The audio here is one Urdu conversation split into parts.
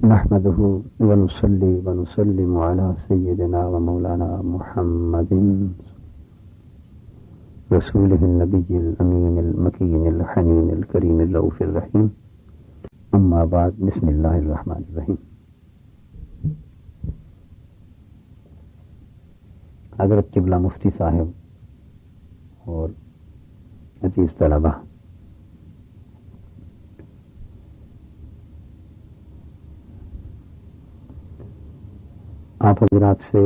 نحمده ونصلي ونسلم على سيدنا ومولانا محمد رسوله النبي الأمين المكين الحنين الكريم الرؤوف الرحيم. أما بعد، بسم الله الرحمن الرحيم. حضرت قبلہ مفتی صاحب اور عزیز طلبہ، آپ حضرات سے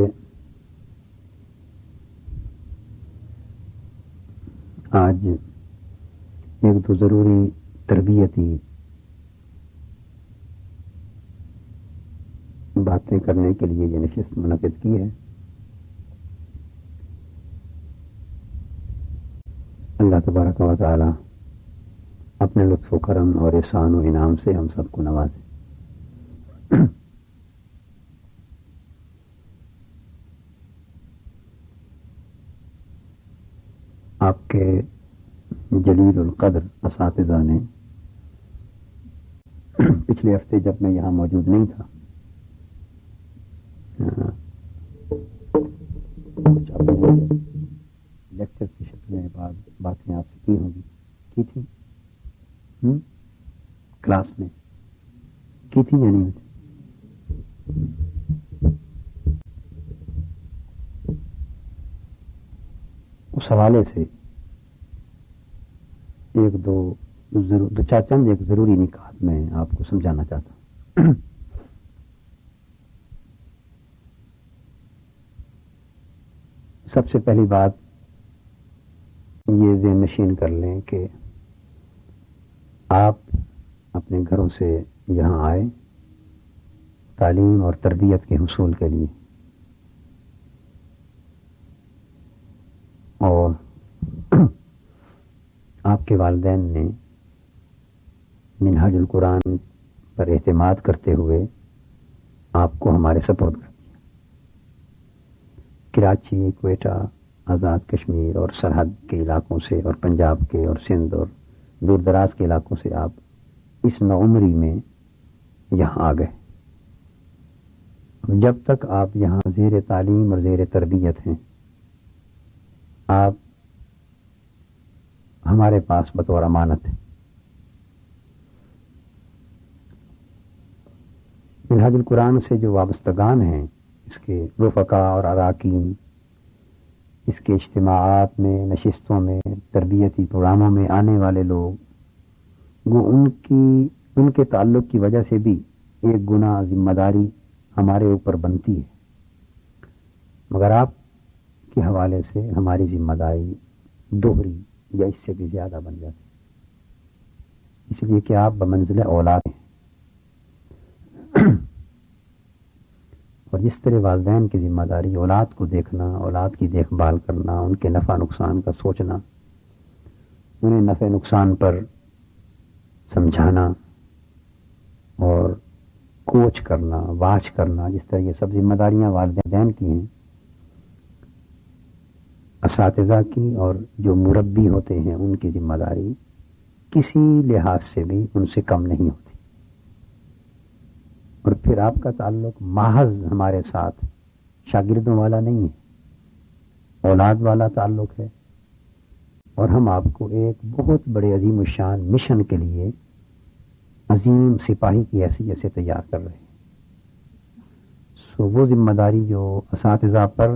آج ایک دو ضروری تربیتی باتیں کرنے کے لیے یہ نشست منعقد کی ہے. اللہ تبارک و تعالی اپنے لطف و کرم اور احسان و انعام سے ہم سب کو نوازے. آپ کے جلیل القدر اساتذہ نے پچھلے ہفتے جب میں یہاں موجود نہیں تھا کچھ اپنے لیکچر کی شکل میں بعض باتیں آپ سے کی ہوں گی، کی تھی کلاس میں کی تھی یا نہیں؟ اس حوالے سے ایک دو چند ایک ضروری نکات میں آپ کو سمجھانا چاہتا ہوں. سب سے پہلی بات یہ ذہن نشین کر لیں کہ آپ اپنے گھروں سے یہاں آئے تعلیم اور تربیت کے حصول کے لیے، اور آپ کے والدین نے منہاج القرآن پر اعتماد کرتے ہوئے آپ کو ہمارے سپرد کر دیا. کراچی، کوئٹہ، آزاد کشمیر اور سرحد کے علاقوں سے اور پنجاب کے اور سندھ اور دور دراز کے علاقوں سے آپ اس نوعمری میں یہاں آ گئے. جب تک آپ یہاں زیر تعلیم اور زیر تربیت ہیں، آپ ہمارے پاس بطور امانت ہے. منہاج القرآن سے جو وابستگان ہیں، اس کے رفقا اور اراکین، اس کے اجتماعات میں، نشستوں میں، تربیتی پروگراموں میں آنے والے لوگ، وہ ان کے تعلق کی وجہ سے بھی ایک گنا ذمہ داری ہمارے اوپر بنتی ہے، مگر آپ کے حوالے سے ہماری ذمہ داری دوہری یا اس سے بھی زیادہ بن جاتی، اس لیے کہ آپ بمنزلہ اولاد ہیں. اور جس طرح والدین کی ذمہ داری اولاد کو دیکھنا، اولاد کی دیکھ بھال کرنا، ان کے نفع نقصان کا سوچنا، انہیں نفع نقصان پر سمجھانا اور کوچ کرنا، واچ کرنا، جس طرح یہ سب ذمہ داریاں والدین کی ہیں، اساتذہ کی اور جو مربی ہوتے ہیں ان کی ذمہ داری کسی لحاظ سے بھی ان سے کم نہیں ہوتی. اور پھر آپ کا تعلق محض ہمارے ساتھ شاگردوں والا نہیں ہے، اولاد والا تعلق ہے، اور ہم آپ کو ایک بہت بڑے عظیم الشان مشن کے لیے عظیم سپاہی کی حیثیت سے تیار کر رہے ہیں. وہ ذمہ داری جو اساتذہ پر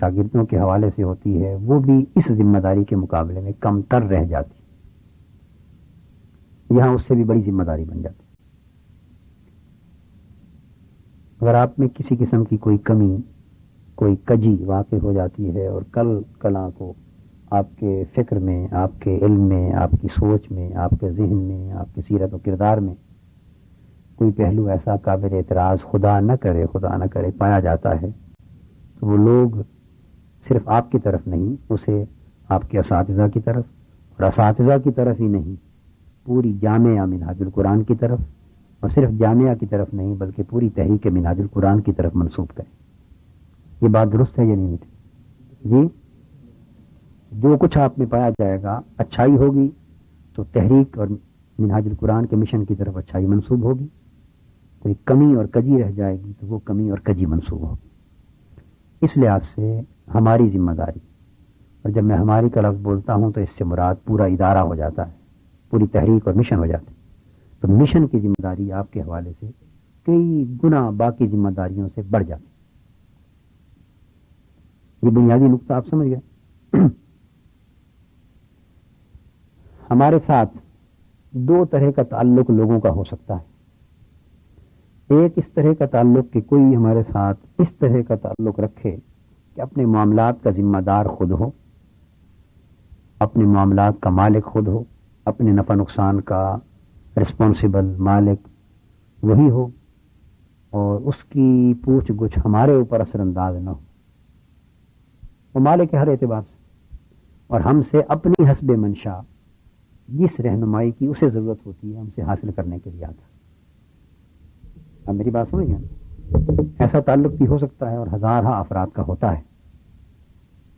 شاگردوں کے حوالے سے ہوتی ہے، وہ بھی اس ذمہ داری کے مقابلے میں کم تر رہ جاتی، یہاں اس سے بھی بڑی ذمہ داری بن جاتی. اگر آپ میں کسی قسم کی کوئی کمی، کوئی کجی واقع ہو جاتی ہے اور کلاں کو آپ کے فکر میں، آپ کے علم میں، آپ کی سوچ میں، آپ کے ذہن میں، آپ کی سیرت و کردار میں کوئی پہلو ایسا قابل اعتراض خدا نہ کرے پایا جاتا ہے، تو وہ لوگ صرف آپ کی طرف نہیں، اسے آپ کے اساتذہ کی طرف، اور اساتذہ کی طرف ہی نہیں، پوری جامعہ منہاج القرآن کی طرف، اور صرف جامعہ کی طرف نہیں بلکہ پوری تحریک منہاج القرآن کی طرف منسوب کریں. یہ بات درست ہے یا نہیں؟ جی، جو کچھ آپ میں پایا جائے گا اچھائی ہوگی تو تحریک اور منہاج القرآن کے مشن کی طرف اچھائی منسوب ہوگی. کوئی کمی اور کجی رہ جائے گی تو وہ کمی اور کجی منسوب ہوگی. اس لحاظ سے ہماری ذمہ داری، اور جب میں ہماری کا لفظ بولتا ہوں تو اس سے مراد پورا ادارہ ہو جاتا ہے، پوری تحریک اور مشن ہو جاتا ہے. تو مشن کی ذمہ داری آپ کے حوالے سے کئی گنا باقی ذمہ داریوں سے بڑھ جاتی. یہ بنیادی نقطہ آپ سمجھ گئے. ہمارے ساتھ دو طرح کا تعلق لوگوں کا ہو سکتا ہے. ایک اس طرح کا تعلق کہ کوئی ہمارے ساتھ اس طرح کا تعلق رکھے کہ اپنے معاملات کا ذمہ دار خود ہو، اپنے معاملات کا مالک خود ہو، اپنے نفع نقصان کا رسپانسبل مالک وہی ہو، اور اس کی پوچھ گچھ ہمارے اوپر اثر انداز نہ ہو. وہ مالک ہے ہر اعتبار سے، اور ہم سے اپنی حسب منشا جس رہنمائی کی اسے ضرورت ہوتی ہے ہم سے حاصل کرنے کے لیے آتا ہے. اب میری بات سمجھ گئے؟ ایسا تعلق بھی ہو سکتا ہے اور ہزارہ افراد کا ہوتا ہے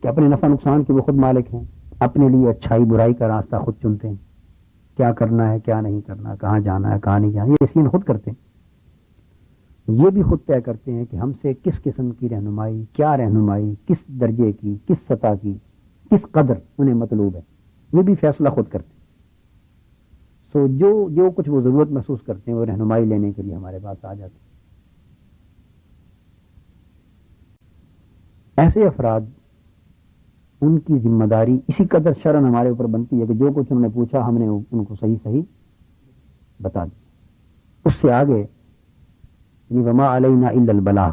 کہ اپنے نفع نقصان کے وہ خود مالک ہیں، اپنے لیے اچھائی برائی کا راستہ خود چنتے ہیں، کیا کرنا ہے کیا نہیں کرنا، کہاں جانا ہے کہاں نہیں جانا، یہ ڈیسیژن خود کرتے ہیں. یہ بھی خود طے کرتے ہیں کہ ہم سے کس قسم کی رہنمائی، کیا رہنمائی، کس درجے کی، کس سطح کی، کس قدر انہیں مطلوب ہے. یہ بھی فیصلہ خود کرتے ہیں. سو جو کچھ وہ ضرورت محسوس کرتے ہیں وہ رہنمائی لینے کے لیے ہمارے پاس آ جاتے ہیں. ایسے افراد ان کی ذمہ داری اسی قدر شرعن ہمارے اوپر بنتی ہے کہ جو کچھ انہوں نے پوچھا ہم نے ان کو صحیح صحیح بتا دیا. اس سے آگے یعنی وما علینا الا البلاغ،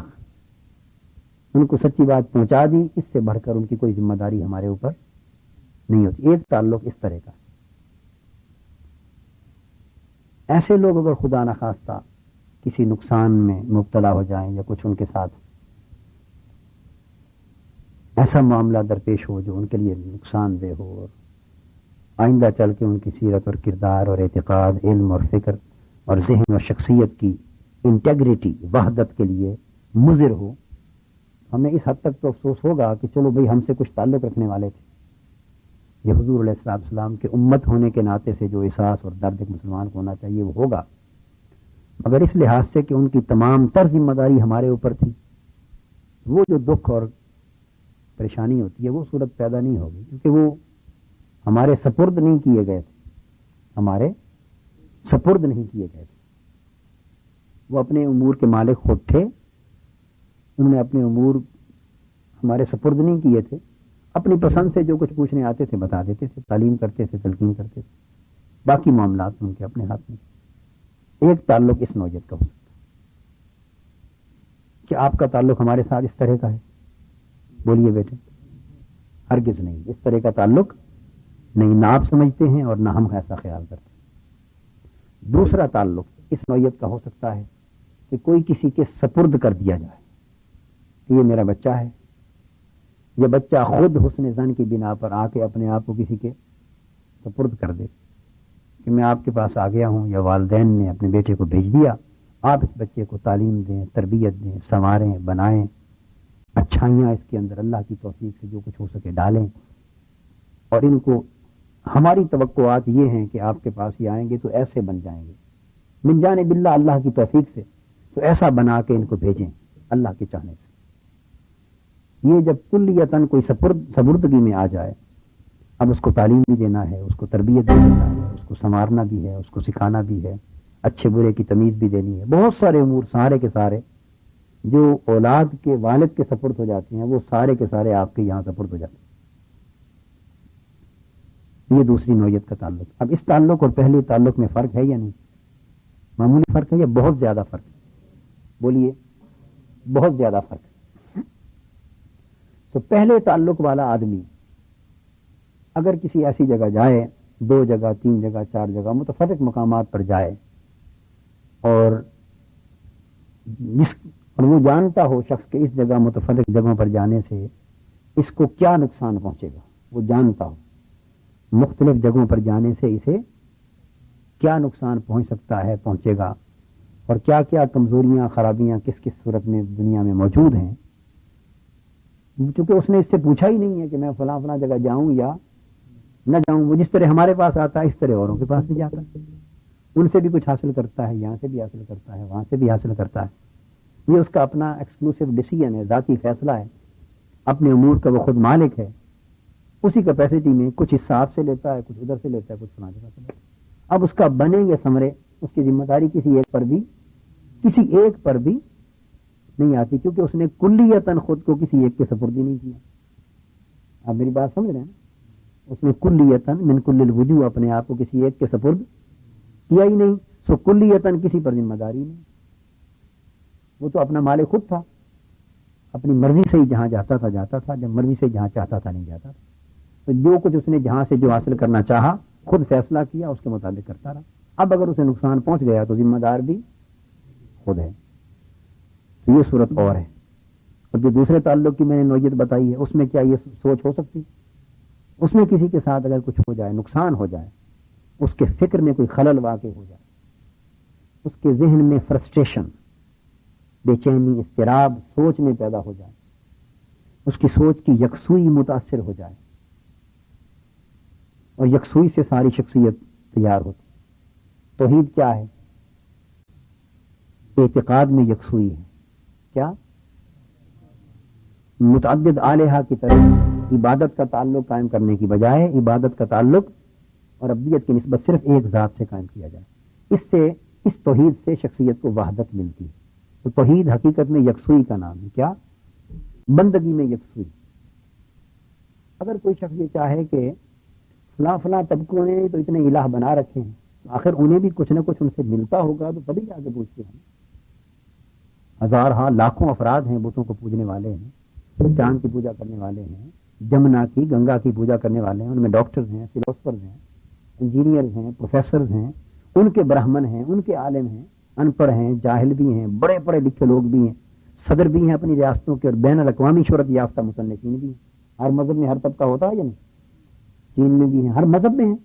ان کو سچی بات پہنچا دی، اس سے بڑھ کر ان کی کوئی ذمہ داری ہمارے اوپر نہیں ہوتی. ایک تعلق اس طرح کا. ایسے لوگ اگر خدا نخواستہ کسی نقصان میں مبتلا ہو جائیں یا کچھ ان کے ساتھ ایسا معاملہ درپیش ہو جو ان کے لیے نقصان دہ ہو اور آئندہ چل کے ان کی سیرت اور کردار اور اعتقاد، علم اور فکر اور ذہن اور شخصیت کی انٹیگریٹی، وحدت کے لیے مضر ہو، ہمیں اس حد تک تو افسوس ہوگا کہ چلو بھئی ہم سے کچھ تعلق رکھنے والے تھے. یہ حضور علیہ السلام کے امت ہونے کے ناطے سے جو احساس اور درد ایک مسلمان کو ہونا چاہیے وہ ہوگا، مگر اس لحاظ سے کہ ان کی تمام تر ذمہ داری ہمارے اوپر تھی، وہ جو دکھ اور پریشانی ہوتی ہے وہ صورت پیدا نہیں ہوگی، کیونکہ وہ ہمارے سپرد نہیں کیے گئے تھے. ہمارے سپرد نہیں کیے گئے تھے. وہ اپنے امور کے مالک خود تھے. انہوں نے اپنے امور ہمارے سپرد نہیں کیے تھے. اپنی پسند سے جو کچھ پوچھنے آتے تھے بتا دیتے تھے، تعلیم کرتے تھے، تلقین کرتے تھے. باقی معاملات ان کے اپنے ہاتھ میں. ایک تعلق اس نوعیت کا ہو سکتا ہے. کہ آپ کا تعلق ہمارے ساتھ اس طرح کا ہے؟ بولیے بیٹے. ہرگز نہیں، اس طرح کا تعلق نہیں، نہ آپ سمجھتے ہیں اور نہ ہم ایسا خیال کرتے ہیں. دوسرا تعلق اس نوعیت کا ہو سکتا ہے کہ کوئی کسی کے سپرد کر دیا جائے کہ یہ میرا بچہ ہے، یا بچہ خود حسن ظن کی بنا پر آ کے اپنے آپ کو کسی کے سپرد کر دے کہ میں آپ کے پاس آ گیا ہوں، یا والدین نے اپنے بیٹے کو بھیج دیا، آپ اس بچے کو تعلیم دیں، تربیت دیں، سنواریں، بنائیں، اچھائیاں اس کے اندر اللہ کی توفیق سے جو کچھ ہو سکے ڈالیں، اور ان کو ہماری توقعات یہ ہیں کہ آپ کے پاس ہی آئیں گے تو ایسے بن جائیں گے من جانب اللہ، اللہ کی توفیق سے، تو ایسا بنا کے ان کو بھیجیں اللہ کے چاہنے سے. یہ جب کلیتاً کوئی سپردگی میں آ جائے، اب اس کو تعلیم بھی دینا ہے، اس کو تربیت بھی دینا ہے، اس کو سنوارنا بھی ہے، اس کو سکھانا بھی ہے، اچھے برے کی تمیز بھی دینی ہے. بہت سارے امور سارے کے سارے جو اولاد کے والد کے سپرد ہو جاتے ہیں وہ سارے کے سارے آپ کے یہاں سپرد ہو جاتے ہیں. یہ دوسری نوعیت کا تعلق. اب اس تعلق اور پہلے تعلق میں فرق ہے یا نہیں؟ معمولی فرق ہے یا بہت زیادہ فرق ہے؟ بولیے. بہت زیادہ فرق ہے. تو پہلے تعلق والا آدمی اگر کسی ایسی جگہ جائے، 2 جگہ 3 جگہ 4 جگہ متفرق مقامات پر جائے، اور وہ جانتا ہو شخص کہ اس جگہ متفرق جگہوں پر جانے سے اس کو کیا نقصان پہنچے گا، وہ جانتا ہو مختلف جگہوں پر جانے سے اسے کیا نقصان پہنچ سکتا ہے، پہنچے گا، اور کیا کیا کمزوریاں خرابیاں کس کس صورت میں دنیا میں موجود ہیں. چونکہ اس نے اس سے پوچھا ہی نہیں ہے کہ میں فلاں فلاں جگہ جاؤں یا نہ جاؤں. وہ جس طرح ہمارے پاس آتا ہے اس طرح اوروں کے پاس بھی جاتا ہے. ان سے بھی کچھ حاصل کرتا ہے، یہاں سے بھی حاصل کرتا ہے، وہاں سے بھی حاصل کرتا ہے۔ یہ اس کا اپنا ایکسکلوسیو ڈیسیژن ہے، ذاتی فیصلہ ہے، اپنے امور کا وہ خود مالک ہے۔ اسی کیپیسٹی میں کچھ حصہ آپ سے لیتا ہے، کچھ ادھر سے لیتا ہے، کچھ فلاں جگہ سے لیتا ہے۔ اب اس کا بنے یا سمرے اس کی ذمہ داری کسی ایک پر بھی نہیں آتی، کیونکہ اس نے کلیتاً خود کو کسی ایک کے سپرد ہی نہیں کیا۔ آپ میری بات سمجھ رہے ہیں؟ اس نے کلیتاً من کل الوجوہ اپنے آپ کو کسی ایک کے سپرد کیا ہی نہیں، سو کلیتاً کسی پر ذمہ داری نہیں۔ وہ تو اپنا مالک خود تھا، اپنی مرضی سے ہی جہاں جاتا تھا، جب مرضی سے جہاں چاہتا تھا نہیں جاتا تھا۔ تو جو کچھ اس نے جہاں سے جو حاصل کرنا چاہا خود فیصلہ کیا، اس کے مطابق کرتا رہا۔ اب اگر اسے نقصان پہنچ گیا تو ذمہ دار بھی خود ہے۔ تو یہ صورت اور ہے۔ اور جو دوسرے تعلق کی میں نے نوعیت بتائی ہے، اس میں کیا یہ سوچ ہو سکتی؟ اس میں کسی کے ساتھ اگر کچھ ہو جائے، نقصان ہو جائے، اس کے فکر میں کوئی خلل واقع ہو جائے، اس کے ذہن میں فرسٹریشن، بے چینی، اضطراب سوچ میں پیدا ہو جائے، اس کی سوچ کی یکسوئی متاثر ہو جائے، اور یکسوئی سے ساری شخصیت تیار ہوتی۔ توحید کیا ہے؟ اعتقاد میں یکسوئی ہے۔ کیا؟ متعدد آلہہ کی طرف عبادت کا تعلق قائم کرنے کی بجائے عبادت کا تعلق اور ربیت کی نسبت صرف ایک ذات سے قائم کیا جائے۔ اس توحید سے شخصیت کو وحدت ملتی ہے۔ تو توحید حقیقت میں یکسوئی کا نام ہے۔ کیا؟ بندگی میں یکسوئی۔ اگر کوئی شخص یہ چاہے کہ فلاں طبقوں نے تو اتنے الہ بنا رکھے ہیں، آخر انہیں بھی کچھ نہ کچھ ان سے ملتا ہوگا، تو تبھی جا کے پوچھتے ہیں۔ ہزاروں لاکھوں افراد ہیں بتوں کو پوجنے والے ہیں، چاند کی پوجا کرنے والے ہیں، جمنا کی گنگا کی پوجا کرنے والے ہیں، ان میں ڈاکٹرز ہیں، فلاسفرز ہیں، انجینئرز ہیں، پروفیسرز ہیں، ان کے برہمن ہیں، ان کے عالم ہیں، ان پڑھ ہیں، جاہل بھی ہیں، بڑے پڑھے لکھے لوگ بھی ہیں، صدر بھی ہیں اپنی ریاستوں کے، اور بین الاقوامی شہرت یافتہ مصنفین بھی ہیں۔ ہر مذہب میں ہر طبقہ ہوتا ہے یا نہیں؟ چین میں بھی ہیں، ہر مذہب میں ہیں۔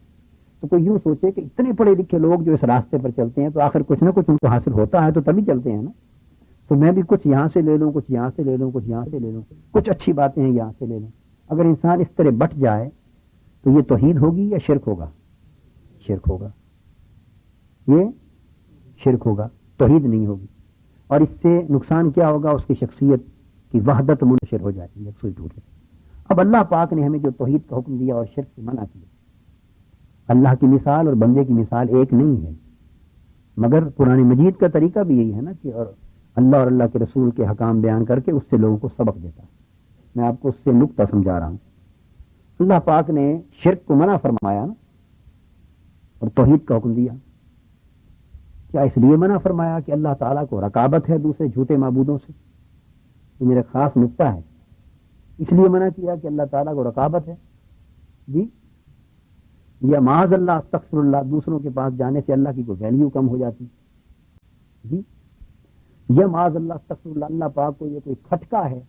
تو کوئی یوں سوچے کہ اتنے پڑھے لکھے لوگ جو اس راستے پر چلتے ہیں تو آخر کچھ نہ کچھ ان کو حاصل ہوتا ہے، تو تبھی چلتے ہیں نا۔ تو میں بھی کچھ یہاں سے لے لوں، کچھ یہاں سے لے لوں، کچھ یہاں سے لے لوں، کچھ اچھی باتیں ہیں یہاں سے لے لوں۔ اگر انسان اس طرح بٹ جائے تو یہ توحید ہوگی یا شرک ہوگا؟ شرک ہوگا۔ یہ شرک ہوگا، توحید نہیں ہوگی۔ اور اس سے نقصان کیا ہوگا؟ اس کی شخصیت کی وحدت منتشر ہو جائے گی، یکسوئی ٹوٹ جائے گی۔ اب اللہ پاک نے ہمیں جو توحید کا حکم دیا اور شرک سے منع کیا، اللہ کی مثال اور بندے کی مثال ایک نہیں ہے، مگر قرآن مجید کا طریقہ بھی یہی ہے نا کہ اور اللہ اور اللہ کے رسول کے حکام بیان کر کے اس سے لوگوں کو سبق دیتا ہے۔ میں آپ کو اس سے نقطہ سمجھا رہا ہوں۔ اللہ پاک نے شرک کو منع فرمایا نا اور توحید کا حکم دیا۔ کیا اس لیے منع فرمایا کہ اللہ تعالیٰ کو رقابت ہے دوسرے جھوٹے معبودوں سے؟ یہ میرا خاص نقطہ ہے۔ اس لیے منع کیا کہ اللہ تعالیٰ کو رقابت ہے جی، یا معاذ اللہ استغفر اللہ، دوسروں کے پاس جانے سے اللہ کی کوئی ویلیو کم ہو جاتی جی، یا معاذ اللہ استغفر اللہ، اللہ پاک کو یہ کوئی کھٹکا ہے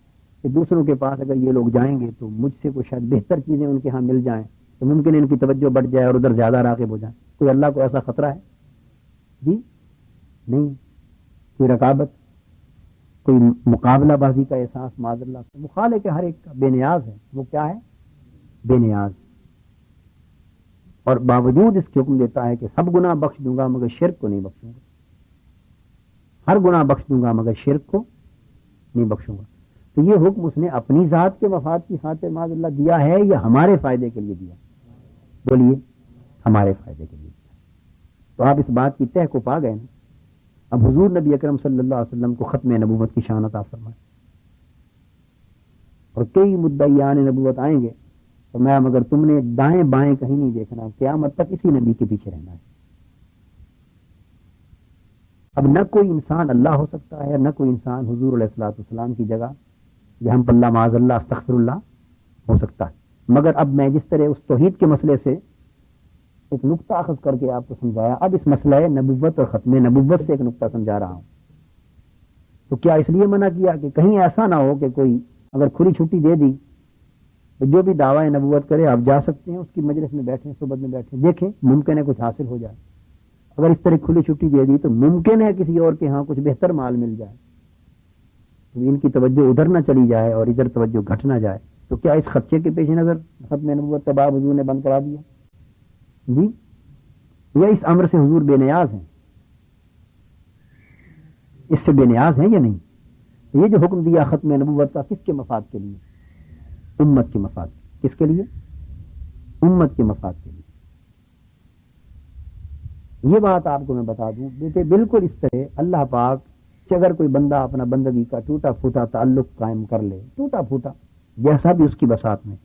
کہ دوسروں کے پاس اگر یہ لوگ جائیں گے تو مجھ سے کوئی شاید بہتر چیزیں ان کے ہاں مل جائیں تو ممکن ہے ان کی توجہ بڑھ جائے اور ادھر زیادہ راغب ہو جائیں۔ کوئی اللہ کو ایسا خطرہ ہے جی؟ نہیں۔ کوئی رقابت، کوئی مقابلہ بازی کا احساس معاذ اللہ سے مخالف ہے، ہر ایک کا بے نیاز ہے۔ وہ کیا ہے؟ بے نیاز۔ اور باوجود اس کے حکم دیتا ہے کہ سب گناہ بخش دوں گا مگر شرک کو نہیں بخشوں گا، ہر گناہ بخش دوں گا مگر شرک کو نہیں بخشوں گا۔ تو یہ حکم اس نے اپنی ذات کے مفاد کی خاطر معاذ اللہ دیا ہے یا ہمارے فائدے کے لیے دیا؟ بولیے، ہمارے فائدے کے لیے دیا۔ تو آپ اس بات کی تہ کو پا گئے نا۔ اب حضور نبی اکرم صلی اللہ علیہ وسلم کو ختم نبوت کی شان عطا فرمائے، اور کئی مدعیان نبوت آئیں گے تو میں مگر تم نے دائیں بائیں کہیں نہیں دیکھنا، قیامت تک اسی نبی کے پیچھے رہنا ہے۔ اب نہ کوئی انسان اللہ ہو سکتا ہے، نہ کوئی انسان حضور علیہ الصلوۃ والسلام کی جگہ یا ہم اللہ معاذ اللہ استغفر اللہ ہو سکتا ہے۔ مگر اب میں جس طرح اس توحید کے مسئلے سے ایک نقطہ اخذ کر کے آپ کو سمجھایا، اب اس مسئلہ نبوت اور ختم نبوت سے ایک نقطہ سمجھا رہا ہوں۔ تو کیا اس لیے منع کیا کہ کہیں ایسا نہ ہو کہ کوئی اگر کھلی چھٹی دے دی تو جو بھی دعوی نبوت کرے آپ جا سکتے ہیں، اس کی مجلس میں بیٹھیں، صحبت میں بیٹھیں، دیکھیں ممکن ہے کچھ حاصل ہو جائے۔ اگر اس طرح کھلی چھٹی دے دی تو ممکن ہے کسی اور کے ہاں کچھ بہتر مال مل جائے، تو ان کی توجہ ادھر نہ چلی جائے اور ادھر توجہ گھٹ نہ جائے۔ تو کیا اس خدشے کے پیش نظر ختم نبوت کا باب حضور نے بند کرا دیا جی؟ یا اس امر سے حضور بے نیاز ہیں؟ اس سے بے نیاز ہیں یا نہیں؟ یہ جو حکم دیا ختم نبوت کا کس کے مفاد کے لیے؟ امت کے مفاد. کس کے لیے؟ امت کے مفاد کے لیے. یہ بات آپ کو میں بتا دوں بیٹے، بالکل اس طرح اللہ پاک کہ اگر کوئی بندہ اپنا بندگی کا ٹوٹا پھوٹا تعلق قائم کر لے، ٹوٹا پھوٹا جیسا بھی اس کی بساط میں،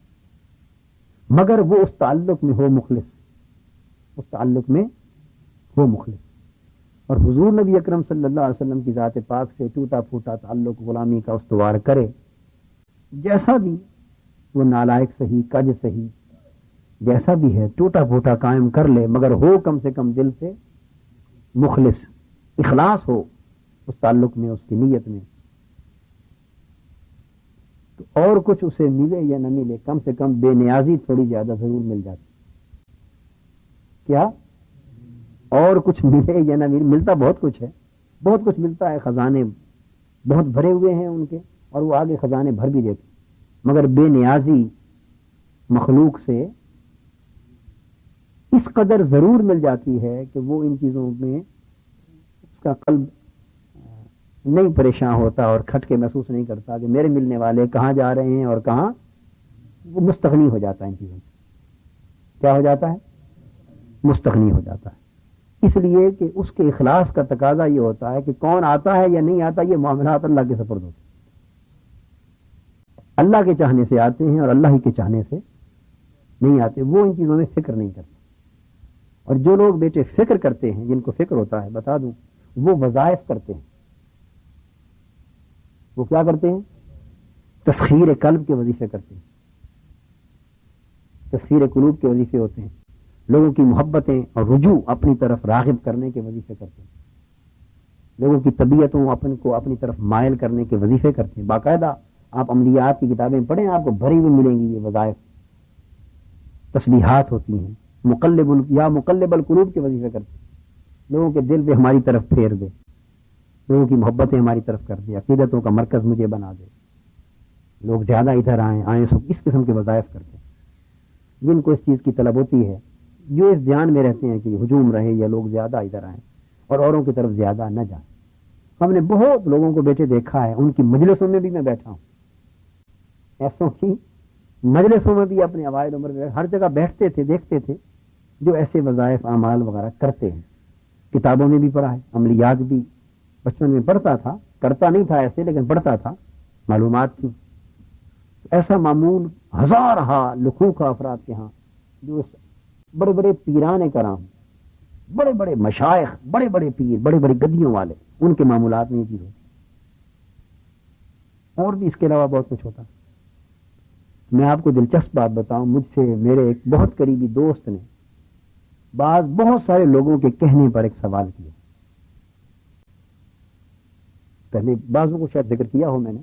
مگر وہ اس تعلق میں ہو مخلص، اس تعلق میں ہو مخلص. اور حضور نبی اکرم صلی اللہ علیہ وسلم کی ذات پاک سے ٹوٹا پھوٹا تعلق غلامی کا استوار کرے، جیسا بھی وہ نالائق صحیح، کج صحیح، جیسا بھی ہے ٹوٹا پھوٹا قائم کر لے، مگر ہو کم سے کم دل سے مخلص، اخلاص ہو اس تعلق میں، اس کی نیت میں، تو اور کچھ اسے ملے یا نہ ملے، کم سے کم بے نیازی تھوڑی زیادہ ضرور مل جاتی. کیا اور کچھ ملے یا نہ ملے، ملتا بہت کچھ ہے، بہت کچھ ملتا ہے، خزانے بہت بھرے ہوئے ہیں ان کے، اور وہ آگے خزانے بھر بھی دیتے، مگر بے نیازی مخلوق سے اس قدر ضرور مل جاتی ہے کہ وہ ان چیزوں میں اس کا قلب نہیں پریشان ہوتا اور کھٹکے محسوس نہیں کرتا کہ میرے ملنے والے کہاں جا رہے ہیں اور کہاں. وہ مستغنی ہو جاتا ہے ان چیزوں سے. کیا ہو جاتا ہے؟ مستغنی ہو جاتا ہے. اس لیے کہ اس کے اخلاص کا تقاضا یہ ہوتا ہے کہ کون آتا ہے یا نہیں آتا، یہ معاملات اللہ کے سپرد ہوتے ہیں. اللہ کے چاہنے سے آتے ہیں اور اللہ ہی کے چاہنے سے نہیں آتے. وہ ان چیزوں میں فکر نہیں کرتے. اور جو لوگ بیٹے فکر کرتے ہیں، جن کو فکر ہوتا ہے، بتا دوں، وہ وظائف کرتے ہیں. وہ کیا کرتے ہیں؟ تسخیر قلب کے وظیفے کرتے ہیں. تسخیر قلوب کے وظیفے ہوتے ہیں. لوگوں کی محبتیں اور رجوع اپنی طرف راغب کرنے کے وظیفے کرتے ہیں. لوگوں کی طبیعتوں کو اپنی طرف مائل کرنے کے وظیفے کرتے ہیں. باقاعدہ آپ عملیات کی کتابیں پڑھیں، آپ کو بھری ہوئی ملیں گی یہ وظائف. تسبیحات ہوتی ہیں. مقلب القلوب کے وظیفے کرتے ہیں. لوگوں کے دل پہ ہماری طرف پھیر دے، لوگوں کی محبتیں ہماری طرف کر دے، عقیدتوں کا مرکز مجھے بنا دے، لوگ زیادہ ادھر آئیں سب اس قسم کے وظائف کرتے ہیں. جن کو اس چیز کی طلب ہوتی ہے، جو اس دھیان میں رہتے ہیں کہ ہجوم رہے یا لوگ زیادہ ادھر آئیں اور اوروں کی طرف زیادہ نہ جائیں. ہم نے بہت لوگوں کو بیٹے دیکھا ہے، ان کی مجلسوں میں بھی میں بیٹھا ہوں، ایسوں کی مجلسوں میں بھی اپنے اوائل عمر میں ہر جگہ بیٹھتے تھے، دیکھتے تھے جو ایسے وظائف اعمال وغیرہ کرتے ہیں. کتابوں میں بھی پڑھا ہے، عملیات بھی بچپن میں پڑھتا تھا، کرتا نہیں تھا ایسے لیکن پڑھتا تھا، معلومات تھی. ایسا معمول ہزار لکھوکھا افراد کے ہاں، جو بڑے بڑے پیران کرام، بڑے بڑے مشائخ، بڑے بڑے پیر، بڑے بڑے گدیوں والے، ان کے معمولات میں یہ چیز ہوتی. اور بھی اس کے علاوہ بہت کچھ ہوتا. میں آپ کو دلچسپ بات بتاؤں، مجھ سے میرے ایک بہت قریبی دوست نے بہت سارے لوگوں کے کہنے پر ایک سوال کیا. پہلے بعضوں کو شاید ذکر کیا ہو میں نے.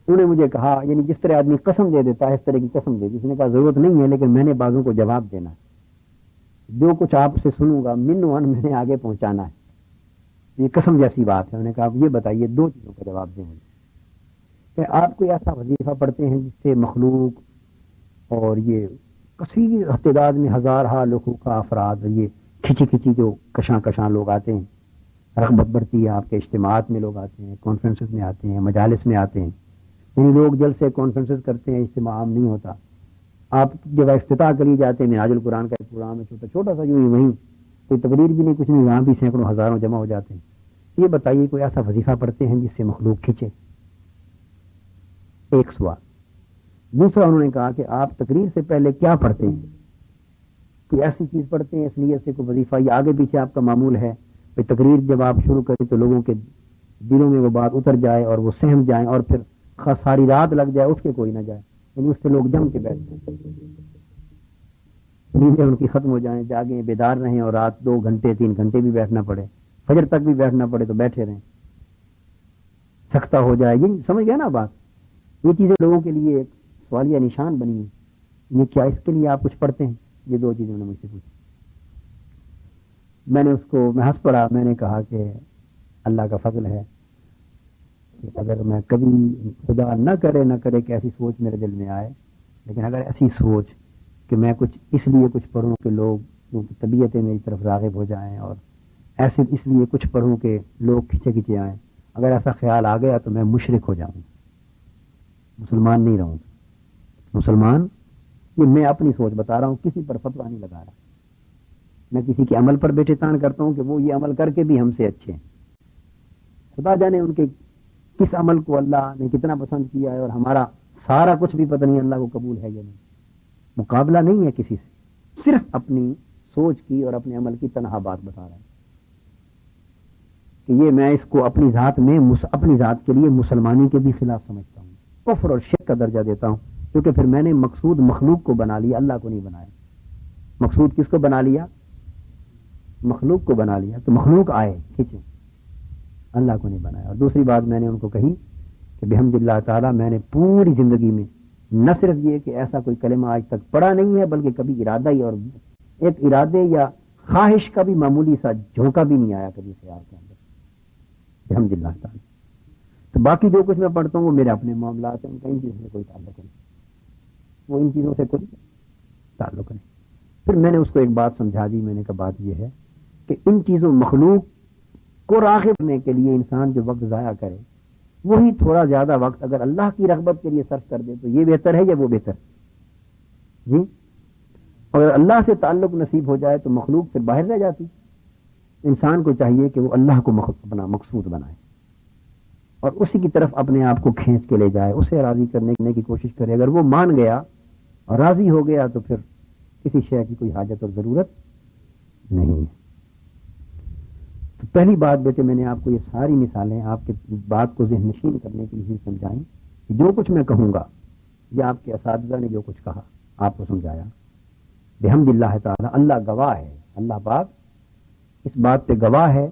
انہوں نے مجھے کہا، یعنی جس طرح آدمی قسم دے دیتا ہے اس طرح کی قسم دے دی. اس نے کہا ضرورت نہیں ہے، لیکن میں نے بعضوں کو جواب دینا ہے. جو کچھ آپ سے سنوں گا میں نے آگے پہنچانا ہے. یہ قسم جیسی بات ہے. انہوں نے کہا آپ یہ بتائیے، دو چیزوں کا جواب دیں مجھے، کہ آپ کوئی ایسا وظیفہ پڑھتے ہیں جس سے مخلوق اور یہ کثیر تعداد میں ہزارہ لوگوں کا افراد، یہ کھچی جو کشاں لوگ آتے ہیں، رغبت بڑھتی ہے. آپ کے اجتماعات میں لوگ آتے ہیں، کانفرنسز میں آتے ہیں، مجالس میں آتے ہیں. یعنی لوگ جلسے کانفرنسز کرتے ہیں، اجتماع عام نہیں ہوتا. آپ جب افتتاح کری جاتے ہیں، منہاج القرآن کا ایک پروگرام ہے، چھوٹا سا یوں ہی، وہیں کوئی تقریر بھی نہیں، کچھ نہیں، وہاں بھی سینکڑوں ہزاروں جمع ہو جاتے ہیں. یہ بتائیے کوئی ایسا وظیفہ پڑھتے ہیں جس سے مخلوق کھینچے؟ ایک سوال. دوسرا انہوں نے کہا کہ آپ تقریر سے پہلے کیا پڑھتے ہیں؟ کوئی ایسی چیز پڑھتے ہیں اس نیت سے کوئی وظیفہ، یا آگے پیچھے آپ کا معمول ہے کہ تقریر جب آپ شروع کریں تو لوگوں کے دلوں میں وہ بات اتر جائے اور وہ سہم جائیں اور پھر ساری رات لگ جائے اٹھ کے کوئی نہ جائے، یعنی اس سے لوگ جم کے بیٹھ جائیں، نیندیں ان کی ختم ہو جائیں، جاگیں بیدار رہیں اور رات 2 گھنٹے 3 گھنٹے بھی بیٹھنا پڑے، فجر تک بھی بیٹھنا پڑے تو بیٹھے رہیں، سکتہ ہو جائے. یہ سمجھ گئے نا بات؟ یہ چیزیں لوگوں کے لیے ایک سوالیہ نشان بنی ہے. یہ کیا اس کے لیے آپ کچھ پڑھتے ہیں؟ یہ دو چیزیں انہوں نے مجھ سے پوچھی. میں نے ہنس پڑا. میں نے کہا کہ اللہ کا فضل ہے کہ اگر میں کبھی، خدا نہ کرے کہ ایسی سوچ میرے دل میں آئے، لیکن اگر ایسی سوچ کہ میں کچھ اس لیے کچھ پڑھوں کہ لوگ کیونکہ طبیعتیں میری طرف راغب ہو جائیں، اور ایسے اس لیے کچھ پڑھوں کہ لوگ کھچے کھچے آئیں. اگر ایسا خیال آ گیا تو میں مشرک ہو جاؤں، مسلمان نہیں رہوں. مسلمان، یہ میں اپنی سوچ بتا رہا ہوں، کسی پر فتویٰ نہیں لگا رہا. میں کسی کے عمل پر بیٹے تان کرتا ہوں کہ وہ یہ عمل کر کے بھی ہم سے اچھے ہیں. خدا جانے ان کے کس عمل کو اللہ نے کتنا پسند کیا ہے، اور ہمارا سارا کچھ بھی پتہ نہیں اللہ کو قبول ہے یا نہیں. مقابلہ نہیں ہے کسی سے، صرف اپنی سوچ کی اور اپنے عمل کی تنہا بات بتا رہا ہے کہ یہ میں اس کو اپنی ذات میں اپنی ذات کے لیے مسلمانی کے بھی خلاف سمجھتا ہوں، کفر اور شرک کا درجہ دیتا ہوں، کیونکہ پھر میں نے مقصود مخلوق کو بنا لیا، اللہ کو نہیں بنایا. مقصود کس کو بنا لیا؟ مخلوق کو بنا لیا. تو مخلوق آئے کھینچے، اللہ کو نہیں بنایا. اور دوسری بات میں نے ان کو کہی کہ بحمد اللہ تعالیٰ میں نے پوری زندگی میں نہ صرف یہ کہ ایسا کوئی کلمہ آج تک پڑھا نہیں ہے، بلکہ کبھی ارادہ ہی اور ایک ارادے یا خواہش کا بھی معمولی سا جھونکا بھی نہیں آیا کبھی خیال کے اندر، بحمد اللہ تعالیٰ. تو باقی جو کچھ میں پڑھتا ہوں وہ میرے اپنے معاملات ہیں، ان کا ان چیزوں سے کوئی تعلق نہیں، وہ ان چیزوں سے کوئی تعلق نہیں. پھر میں نے اس کو ایک بات سمجھا دی. میں نے کہا بات یہ ہے کہ ان چیزوں مخلوق کو راغب کرنے کے لیے انسان جو وقت ضائع کرے، وہی تھوڑا زیادہ وقت اگر اللہ کی رغبت کے لیے صرف کر دے تو یہ بہتر ہے یا وہ بہتر جی. اگر اللہ سے تعلق نصیب ہو جائے تو مخلوق پھر باہر رہ جاتی. انسان کو چاہیے کہ وہ اللہ کو اپنا مقصود بنائے اور اسی کی طرف اپنے آپ کو کھینچ کے لے جائے، اسے راضی کرنے کی کوشش کرے. اگر وہ مان گیا اور راضی ہو گیا تو پھر کسی شے کی کوئی حاجت اور ضرورت نہیں ہے. تو پہلی بات بیٹے میں نے آپ کو یہ ساری مثالیں آپ کے بات کو ذہن نشین کرنے کے لیے سمجھائیں کہ جو کچھ میں کہوں گا یا آپ کے اساتذہ نے جو کچھ کہا آپ کو سمجھایا، بحمد اللہ تعالیٰ اللہ گواہ ہے، اللہ پاک اس بات پہ گواہ ہے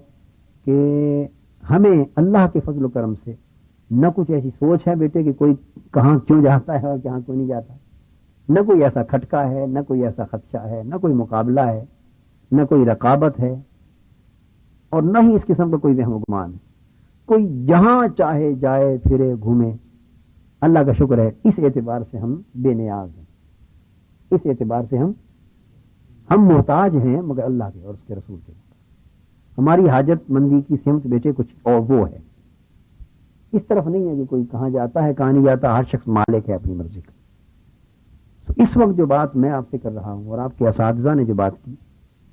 کہ ہمیں اللہ کے فضل و کرم سے نہ کچھ ایسی سوچ ہے بیٹے کہ کوئی کہاں کیوں جاتا ہے اور کہاں کوئی نہیں جاتا، نہ کوئی ایسا کھٹکا ہے، نہ کوئی ایسا خدشہ ہے، نہ کوئی مقابلہ ہے، نہ کوئی رقابت ہے، اور نہ ہی اس قسم کا کوئی وہم و گمان ہے. کوئی جہاں چاہے جائے پھرے گھومے. اللہ کا شکر ہے اس اعتبار سے ہم بے نیاز ہیں، اس اعتبار سے ہم محتاج ہیں مگر اللہ کے اور اس کے رسول کے. ہماری حاجت مندی کی سمت بیٹے کچھ اور وہ ہے، اس طرف نہیں ہے کہ کوئی کہاں جاتا ہے کہاں نہیں جاتا. ہر شخص مالک ہے اپنی مرضی کا. تو اس وقت جو بات میں آپ سے کر رہا ہوں اور آپ کے اساتذہ نے جو بات کی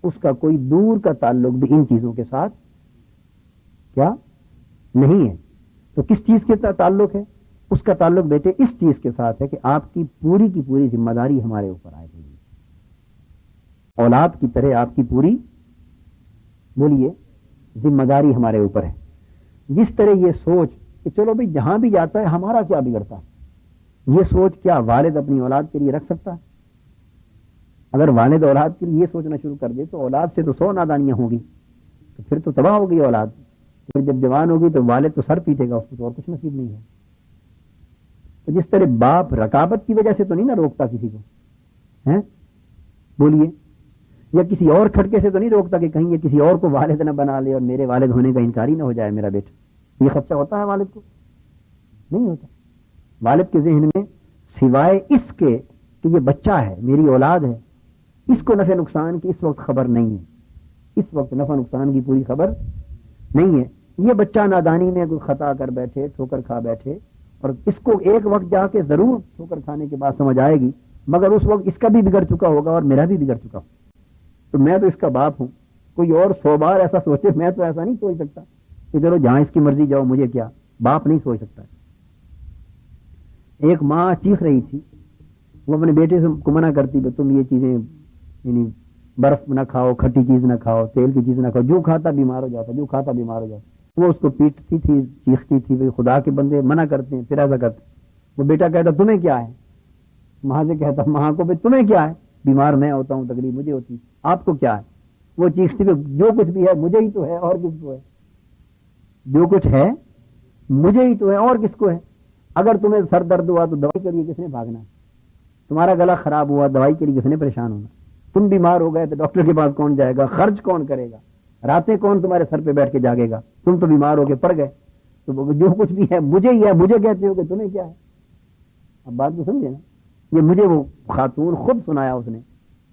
اس کا کوئی دور کا تعلق بھی ان چیزوں کے ساتھ کیا نہیں ہے. تو کس چیز کے تعلق ہے؟ اس کا تعلق بیٹے اس چیز کے ساتھ ہے کہ آپ کی پوری ذمہ داری ہمارے اوپر آئے ہوئی ہے. اولاد کی طرح آپ کی پوری بولیے ذمہ داری ہمارے اوپر ہے. جس طرح یہ سوچ کہ چلو بھائی جہاں بھی جاتا ہے ہمارا کیا بگڑتا ہے، یہ سوچ کیا والد اپنی اولاد کے لیے رکھ سکتا ہے؟ اگر والد اولاد کے لیے یہ سوچنا شروع کر دے تو اولاد سے تو 100 نادانیاں ہوں گی، تو پھر تو تباہ ہوگی اولاد. پھر جب جوان ہوگی تو والد تو سر پیٹے گا، اس کو تو اور کچھ نصیب نہیں ہے. تو جس طرح باپ رقابت کی وجہ سے تو نہیں نہ روکتا کسی کو ہیں بولیے، یا کسی اور کھٹکے سے تو نہیں روکتا کہ کہیں یہ کسی اور کو والد نہ بنا لے اور میرے والد ہونے کا انکاری نہ ہو جائے میرا بیٹا. یہ خدشہ ہوتا ہے والد کو؟ نہیں ہوتا. والد کے ذہن میں سوائے اس کے کہ یہ بچہ ہے میری اولاد ہے، اس کو نفع نقصان کی اس وقت خبر نہیں ہے. اس وقت نفع نقصان کی پوری خبر نہیں ہے. یہ بچہ نادانی میں کوئی خطا کر بیٹھے، ٹھوکر کھا بیٹھے، اور اس کو ایک وقت جا کے ضرور ٹھوکر کھانے کے بعد سمجھ آئے گی، مگر اس وقت اس کا بھی بگڑ چکا ہوگا اور میرا بھی بگڑ چکا ہوگا. تو میں تو اس کا باپ ہوں. کوئی اور 100 بار ایسا سوچے، میں تو ایسا نہیں سوچ سکتا کہ چلو جہاں اس کی مرضی جاؤ مجھے کیا. باپ نہیں سوچ سکتا. ایک ماں چیخ رہی تھی، وہ اپنے بیٹے سے کو منع کرتی کہ تم یہ چیزیں یعنی برف نہ کھاؤ، کھٹی چیز نہ کھاؤ، تیل کی چیز نہ کھاؤ، جو کھاتا بیمار ہو جاتا، جو کھاتا بیمار ہو جاتا. وہ اس کو پیٹتی تھی، چیختی تھی. خدا کے بندے منع کرتے ہیں پھر ایسا کرتے. وہ بیٹا کہتا تمہیں کیا ہے؟ ماں سے کہتا ماں کو تمہیں کیا ہے؟ بیمار میں ہوتا ہوں، تکلیف مجھے ہوتی، آپ کو کیا ہے؟ وہ چیختی کہ جو کچھ بھی ہے مجھے ہی تو ہے اور کس کو ہے؟ جو کچھ ہے مجھے ہی تو ہے اور کس کو ہے؟ اگر تمہیں سر درد ہوا تو دوائی کے لیے کس نے بھاگنا ہے؟ تمہارا گلا خراب ہوا دوائی کے لیے کس نے پریشان ہونا؟ تم بیمار ہو گئے تو ڈاکٹر کے پاس کون جائے گا؟ خرچ کون کرے گا؟ راتیں کون تمہارے سر پہ بیٹھ کے جاگے گا؟ تم تو بیمار ہو کے پڑ گئے. تو جو کچھ بھی ہے مجھے ہی ہے. مجھے کہتے ہو کہ تمہیں کیا ہے؟ اب بات تو سمجھے نا. یہ مجھے وہ خاتون خود سنایا اس نے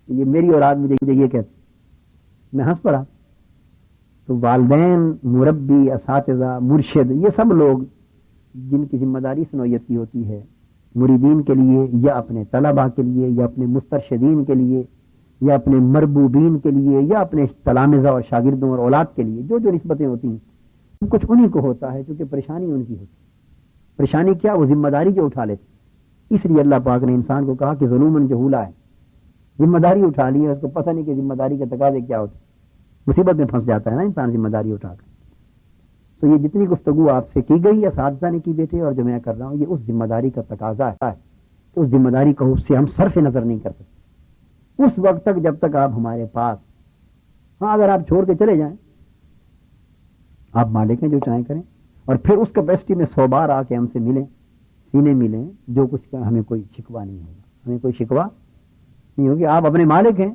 کہ یہ میری اولاد مجھے یہ کہتی. میں ہنس پڑا. تو والدین، مربی، اساتذہ، مرشد، یہ سب لوگ جن کی ذمہ داری اس نوعیت کی ہوتی ہے، مریدین کے لیے یا اپنے طلباء کے لیے یا اپنے مسترشدین کے لیے یا اپنے مربوبین کے لیے یا اپنے تلامذہ اور شاگردوں اور اولاد کے لیے جو نسبتیں ہوتی ہیں کچھ انہی کو ہوتا ہے، کیونکہ پریشانی ان کی ہوتی ہے. پریشانی کیا؟ وہ ذمہ داری جو اٹھا لیتے. اس لیے اللہ پاک نے انسان کو کہا کہ ظلومن جہولا ہے، ذمہ داری اٹھا لی ہے، اس کو پتہ نہیں کہ ذمہ داری کے تقاضے کیا ہوتے. مصیبت میں پھنس جاتا ہے نا انسان ذمہ داری اٹھا کر. تو یہ جتنی گفتگو آپ سے کی گئی، اساتذہ نے کی بیٹے، اور جو میں کر رہا ہوں، یہ اس ذمہ داری کا تقاضا ہے کہ اس ذمہ داری کو اس سے ہم صرف نظر نہیں کر سکتے اس وقت تک جب تک آپ ہمارے پاس. ہاں، اگر آپ چھوڑ کے چلے جائیں، آپ مالک ہیں، جو چاہیں کریں، اور پھر اس کیپیسٹی میں 100 بار آ کے ہم سے ملیں، سینے ملیں، جو کچھ کا ہمیں کوئی شکوہ نہیں ہوگا، ہمیں کوئی شکوہ نہیں ہوگی. آپ اپنے مالک ہیں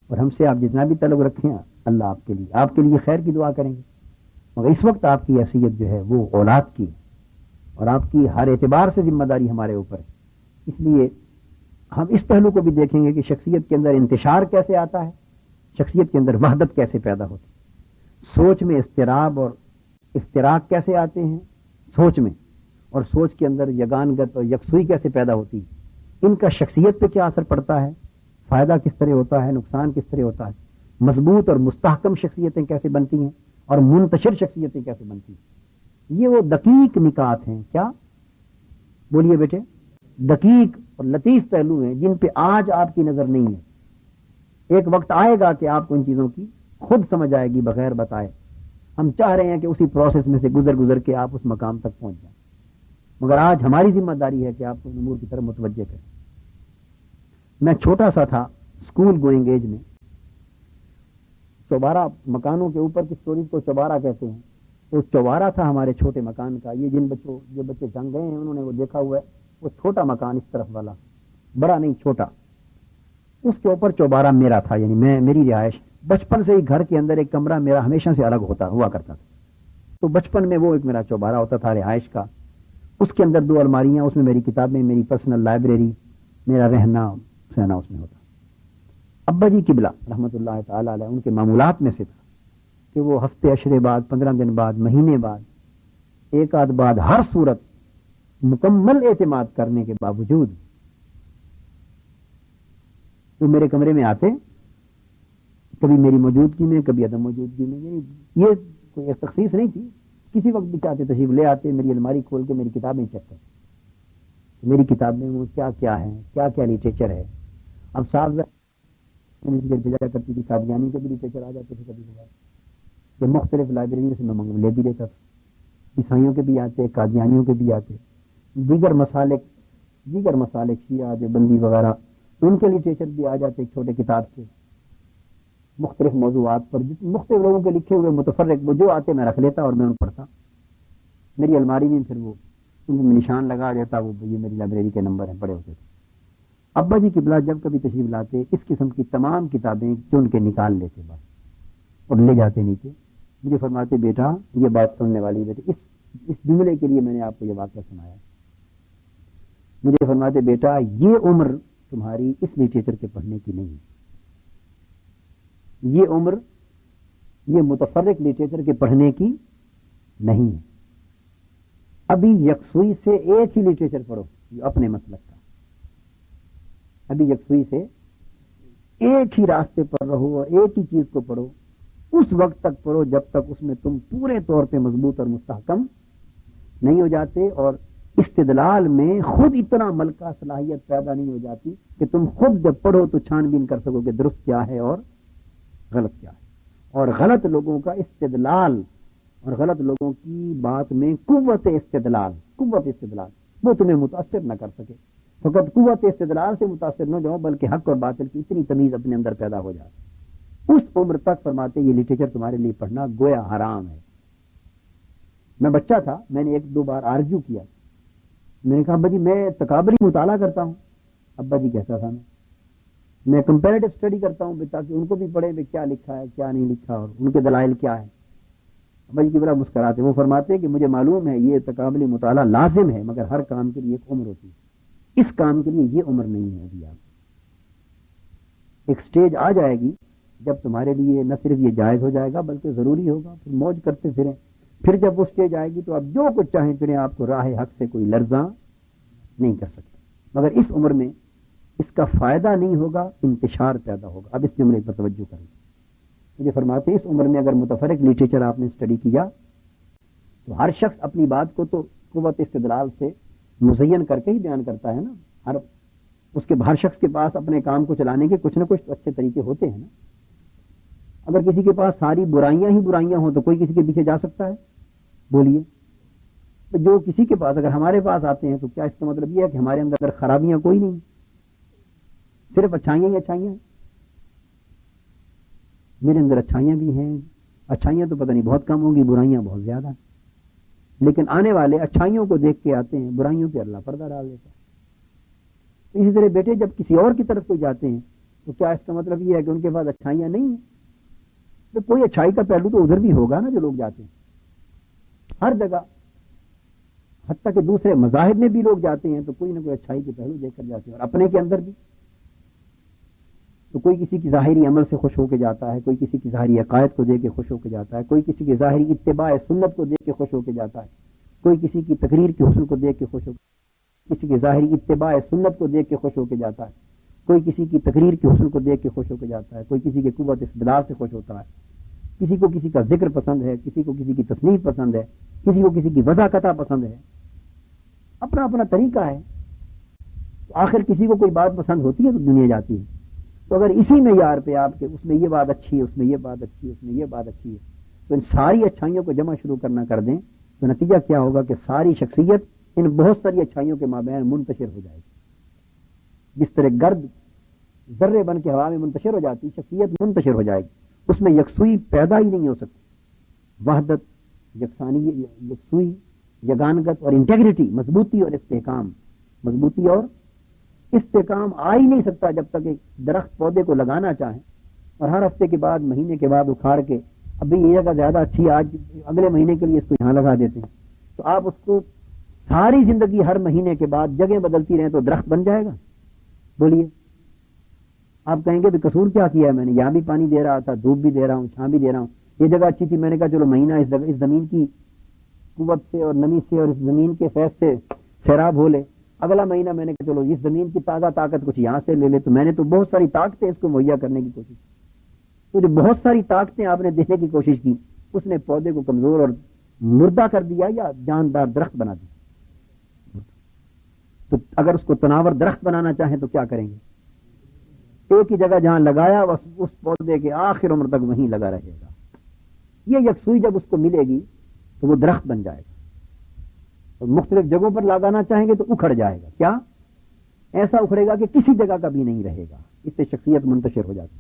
اور ہم سے آپ جتنا بھی طلب رکھیں، اللہ آپ کے لیے خیر کی دعا کریں گے. مگر اس وقت آپ کی حیثیت جو ہے وہ اولاد کی، اور آپ کی ہر اعتبار سے ذمہ داری ہمارے اوپر ہے. اس لیے ہم اس پہلو کو بھی دیکھیں گے کہ شخصیت کے اندر انتشار کیسے آتا ہے، شخصیت کے اندر وحدت کیسے پیدا ہوتی ہے، سوچ میں اضطراب اور افتراق کیسے آتے ہیں سوچ میں، اور سوچ کے اندر یگانگت اور یکسوئی کیسے پیدا ہوتی ہے، ان کا شخصیت پہ کیا اثر پڑتا ہے، فائدہ کس طرح ہوتا ہے، نقصان کس طرح ہوتا ہے، مضبوط اور مستحکم شخصیتیں کیسے بنتی ہیں اور منتشر شخصیتیں کیسے بنتی ہیں. یہ وہ دقیق نکات ہیں. کیا بولیے بیٹے؟ دقیق اور لطیف پہلو ہیں جن پہ آج آپ کی نظر نہیں ہے. ایک وقت آئے گا کہ آپ کو ان چیزوں کی خود سمجھ آئے گی بغیر بتائے. ہم چاہ رہے ہیں کہ اسی پروسیس میں سے گزر کے آپ اس مقام تک پہنچ جائیں، مگر آج ہماری ذمہ داری ہے کہ آپ کو امور کی طرف متوجہ کریں. میں چھوٹا سا تھا اسکول گوئنگ ایج میں، چوبارہ مکانوں کے اوپر کی سٹوریز کو چوبارہ کہتے ہیں. وہ چوبارہ تھا ہمارے چھوٹے مکان کا. یہ جو بچے جنگ گئے ہیں انہوں نے وہ دیکھا ہوا ہے، وہ چھوٹا مکان اس طرف والا، بڑا نہیں چھوٹا، اس کے اوپر چوبارہ میرا تھا. یعنی میری رہائش بچپن سے ہی گھر کے اندر ایک کمرہ میرا ہمیشہ سے الگ ہوا کرتا تھا. تو بچپن میں وہ ایک میرا چوبارہ ہوتا تھا رہائش کا. اس کے اندر 2 الماریاں، اس میں میری کتابیں، میری پرسنل لائبریری، میرا رہنا سہنا اس میں ہوتا. ابا جی قبلہ رحمۃ اللہ تعالی علیہ، ان کے معمولات میں سے تھا کہ وہ ہفتے عشرے بعد، 15 دن بعد، مہینے بعد، ایک آدھ بعد، ہر صورت مکمل اعتماد کرنے کے باوجود وہ میرے کمرے میں آتے، کبھی میری موجودگی میں، کبھی عدم موجودگی میں. یعنی یہ کوئی ایک تخصیص نہیں تھی، کسی وقت بھی چاہتے تشریف لے آتے، میری الماری کھول کے میری کتابیں چیک کرتے، میری کتاب میں وہ کیا کیا ہے، کیا کیا لٹریچر ہے. اب صاحب بھیجا کرتی تھی، قادیانی کے بھی لٹریچر آ جاتے تھے کبھی کبھار، کہ مختلف لائبریری سے میں لے بھی لیتا تھا. عیسائیوں کے بھی آتے، قادیانیوں کے بھی آتے، دیگر مسالک شیعہ جو بندی وغیرہ، ان کے لٹریچر بھی آ جاتے ایک چھوٹے کتاب سے مختلف موضوعات پر. مختلف لوگوں کے لکھے ہوئے متفرق وہ جو آتے میں رکھ لیتا اور میں ان پڑھتا. میری الماری میں پھر وہ ان میں نشان لگا دیتا، وہ یہ میری لائبریری کے نمبر ہیں، پڑے ہوتے تھے. ابا جی قبلہ جب کبھی تشریف لاتے، اس قسم کی تمام کتابیں چن کے نکال لیتے بس اور لے جاتے نیچے. مجھے فرماتے بیٹا یہ بات سننے والی بیٹے، اس جملے کے لیے میں نے آپ کو یہ واقعہ سنایا. مجھے فرماتے بیٹا یہ عمر تمہاری اس لٹریچر کے پڑھنے کی نہیں ہے، یہ عمر یہ متفرق لٹریچر کے پڑھنے کی نہیں ہے. ابھی یکسوئی سے ایک ہی لٹریچر پڑھو جو اپنے مسلک کا، ابھی یکسوئی سے ایک ہی راستے پر رہو اور ایک ہی چیز کو پڑھو. اس وقت تک پڑھو جب تک اس میں تم پورے طور پہ مضبوط اور مستحکم نہیں ہو جاتے اور استدلال میں خود اتنا ملکہ صلاحیت پیدا نہیں ہو جاتی کہ تم خود جب پڑھو تو چھان بین کر سکو کہ درست کیا ہے اور غلط کیا ہے. اور غلط لوگوں کا استدلال اور غلط لوگوں کی بات میں قوت استدلال وہ تمہیں متاثر نہ کر سکے. فقط قوت استدلال سے متاثر نہ جاؤ بلکہ حق اور باطل کی اتنی تمیز اپنے اندر پیدا ہو جائے. اس عمر تک فرماتے یہ لٹریچر تمہارے لیے پڑھنا گویا حرام ہے. میں بچہ تھا، میں نے 1-2 بار آرجو کیا. میں نے کہا ابا جی میں تکابری مطالعہ کرتا ہوں. ابا جی کہتا تھا میں کمپیریٹو اسٹڈی کرتا ہوں تاکہ ان کو بھی پڑھیں بھی کیا لکھا ہے کیا نہیں لکھا اور ان کے دلائل کیا ہے. ابا جی کی بڑا مسکراتے، وہ فرماتے کہ مجھے معلوم ہے یہ تکابری مطالعہ لازم ہے مگر ہر کام کے لیے ایک عمر ہوتی ہے، اس کام کے لیے یہ عمر نہیں ہے. ابھی آپ ایک سٹیج آ جائے گی جب تمہارے لیے نہ صرف یہ جائز ہو جائے گا بلکہ ضروری ہوگا، پھر موج کرتے پھریں. پھر جب وہ اسٹیج آئے گی تو آپ جو کچھ چاہیں چنیں، آپ کو راہ حق سے کوئی لرزاں نہیں کر سکتا. مگر اس عمر میں اس کا فائدہ نہیں ہوگا، انتشار پیدا ہوگا. اب اس جملے پر توجہ کریں. مجھے فرماتے ہیں اس عمر میں اگر متفرق لٹریچر آپ نے اسٹڈی کیا تو ہر شخص اپنی بات کو تو قوت استدلال سے مزین کر کے ہی بیان کرتا ہے نا. ہر شخص کے پاس اپنے کام کو چلانے کے کچھ نہ کچھ تو اچھے طریقے ہوتے ہیں نا. اگر کسی کے پاس ساری برائیاں ہی برائیاں ہوں تو کوئی کسی کے پیچھے جا سکتا ہے؟ بولیے. تو جو کسی کے پاس اگر ہمارے پاس آتے ہیں تو کیا اس کا مطلب یہ ہے کہ ہمارے اندر خرابیاں کوئی نہیں، صرف اچھائیاں ہی اچھائیاں ہیں؟ میرے اندر اچھائیاں بھی ہیں، اچھائیاں تو پتہ نہیں بہت کم ہوں گی، برائیاں بہت زیادہ ہیں. لیکن آنے والے اچھائیوں کو دیکھ کے آتے ہیں، برائیوں پہ اللہ پردہ ڈال دیتا ہے. اسی طرح بیٹے جب کسی اور کی طرف کوئی جاتے ہیں تو کیا اس کا مطلب یہ ہے کہ ان کے پاس اچھائیاں نہیں ہیں؟ تو کوئی اچھائی کا پہلو تو ادھر بھی ہوگا نا جو لوگ جاتے ہیں. ہر جگہ، حتیٰ کہ دوسرے مذاہب میں بھی لوگ جاتے ہیں تو کوئی نہ کوئی اچھائی کے پہلو دیکھ کر جاتے ہیں، اور اپنے کے اندر بھی. تو کوئی کسی کی ظاہری عمل سے خوش ہو کے جاتا ہے، کوئی کسی کی ظاہری عقائد کو دیکھ کے خوش ہو کے جاتا ہے، کوئی کسی کی ظاہری اتباع سنت کو دیکھ کے خوش ہو کے جاتا ہے، کوئی کسی کی تقریر کے حسن کو دیکھ کے خوش ہو کسی کی ظاہری اتباع سنت کو دیکھ کے خوش ہو کے جاتا ہے، کوئی کسی کی تقریر کے حسن کو دیکھ کے خوش ہو کے جاتا ہے، کوئی کسی کے قوت استدلال سے خوش ہوتا ہے، کسی کو کسی کا ذکر پسند ہے، کسی کو کسی کی تصنیف پسند ہے، کسی کو کسی کی وضاحت پسند ہے. اپنا اپنا طریقہ ہے. تو آخر کسی کو کوئی بات پسند ہوتی ہے تو دنیا جاتی ہے. تو اگر اسی معیار پہ آپ کے اس میں یہ بات اچھی ہے، اس میں یہ بات اچھی ہے، اس میں یہ بات اچھی ہے، تو ان ساری اچھائیوں کو جمع شروع کرنا کر دیں تو نتیجہ کیا ہوگا کہ ساری شخصیت ان بہت ساری اچھائیوں کے مابین منتشر ہو جائے گی. جس طرح گرد ذرے بن کے ہوا میں منتشر ہو جاتی، شخصیت منتشر ہو جائے گی. اس میں یکسوئی پیدا ہی نہیں ہو سکتی. وحدت، یکسوئی، یگانگت اور انٹیگریٹی، مضبوطی اور استحکام، مضبوطی اور استحکام آ ہی نہیں سکتا جب تک ایک درخت پودے کو لگانا چاہیں اور ہر ہفتے کے بعد، مہینے کے بعد اکھاڑ کے ابھی یہ جگہ زیادہ اچھی ہے، آج اگلے مہینے کے لیے اس کو یہاں لگا دیتے ہیں. تو آپ اس کو ساری زندگی ہر مہینے کے بعد جگہ بدلتی رہیں تو درخت بن جائے گا؟ بولیے. آپ کہیں گے بھی قصور کیا ہے میں نے، یہاں بھی پانی دے رہا تھا، دھوپ بھی دے رہا ہوں، چھاں بھی دے رہا ہوں، یہ جگہ اچھی تھی، میں نے کہا چلو مہینہ اس زمین کی قوت سے اور نمی سے اور اس زمین کے فیض سے سیراب ہو لے. اگلا مہینہ میں نے کہا چلو اس زمین کی تازہ طاقت کچھ یہاں سے لے لے. تو میں نے تو بہت ساری طاقتیں اس کو مہیا کرنے کی کوشش کی. تو جو بہت ساری طاقتیں آپ نے دینے کی کوشش کی اس نے پودے کو کمزور اور مردہ کر دیا یا جاندار درخت بنا دیا. تو اگر اس کو تناور درخت بنانا چاہیں تو کیا کریں گے؟ ایک ہی جگہ جہاں لگایا اس پودے کے آخر عمر تک وہیں لگا رہے گا. یہ یکسوئی جب اس کو ملے گی تو وہ درخت بن جائے گا. اور مختلف جگہوں پر لگانا چاہیں گے تو اکھڑ جائے گا. کیا ایسا اکھڑے گا کہ کسی جگہ کا بھی نہیں رہے گا. اس سے شخصیت منتشر ہو جاتی.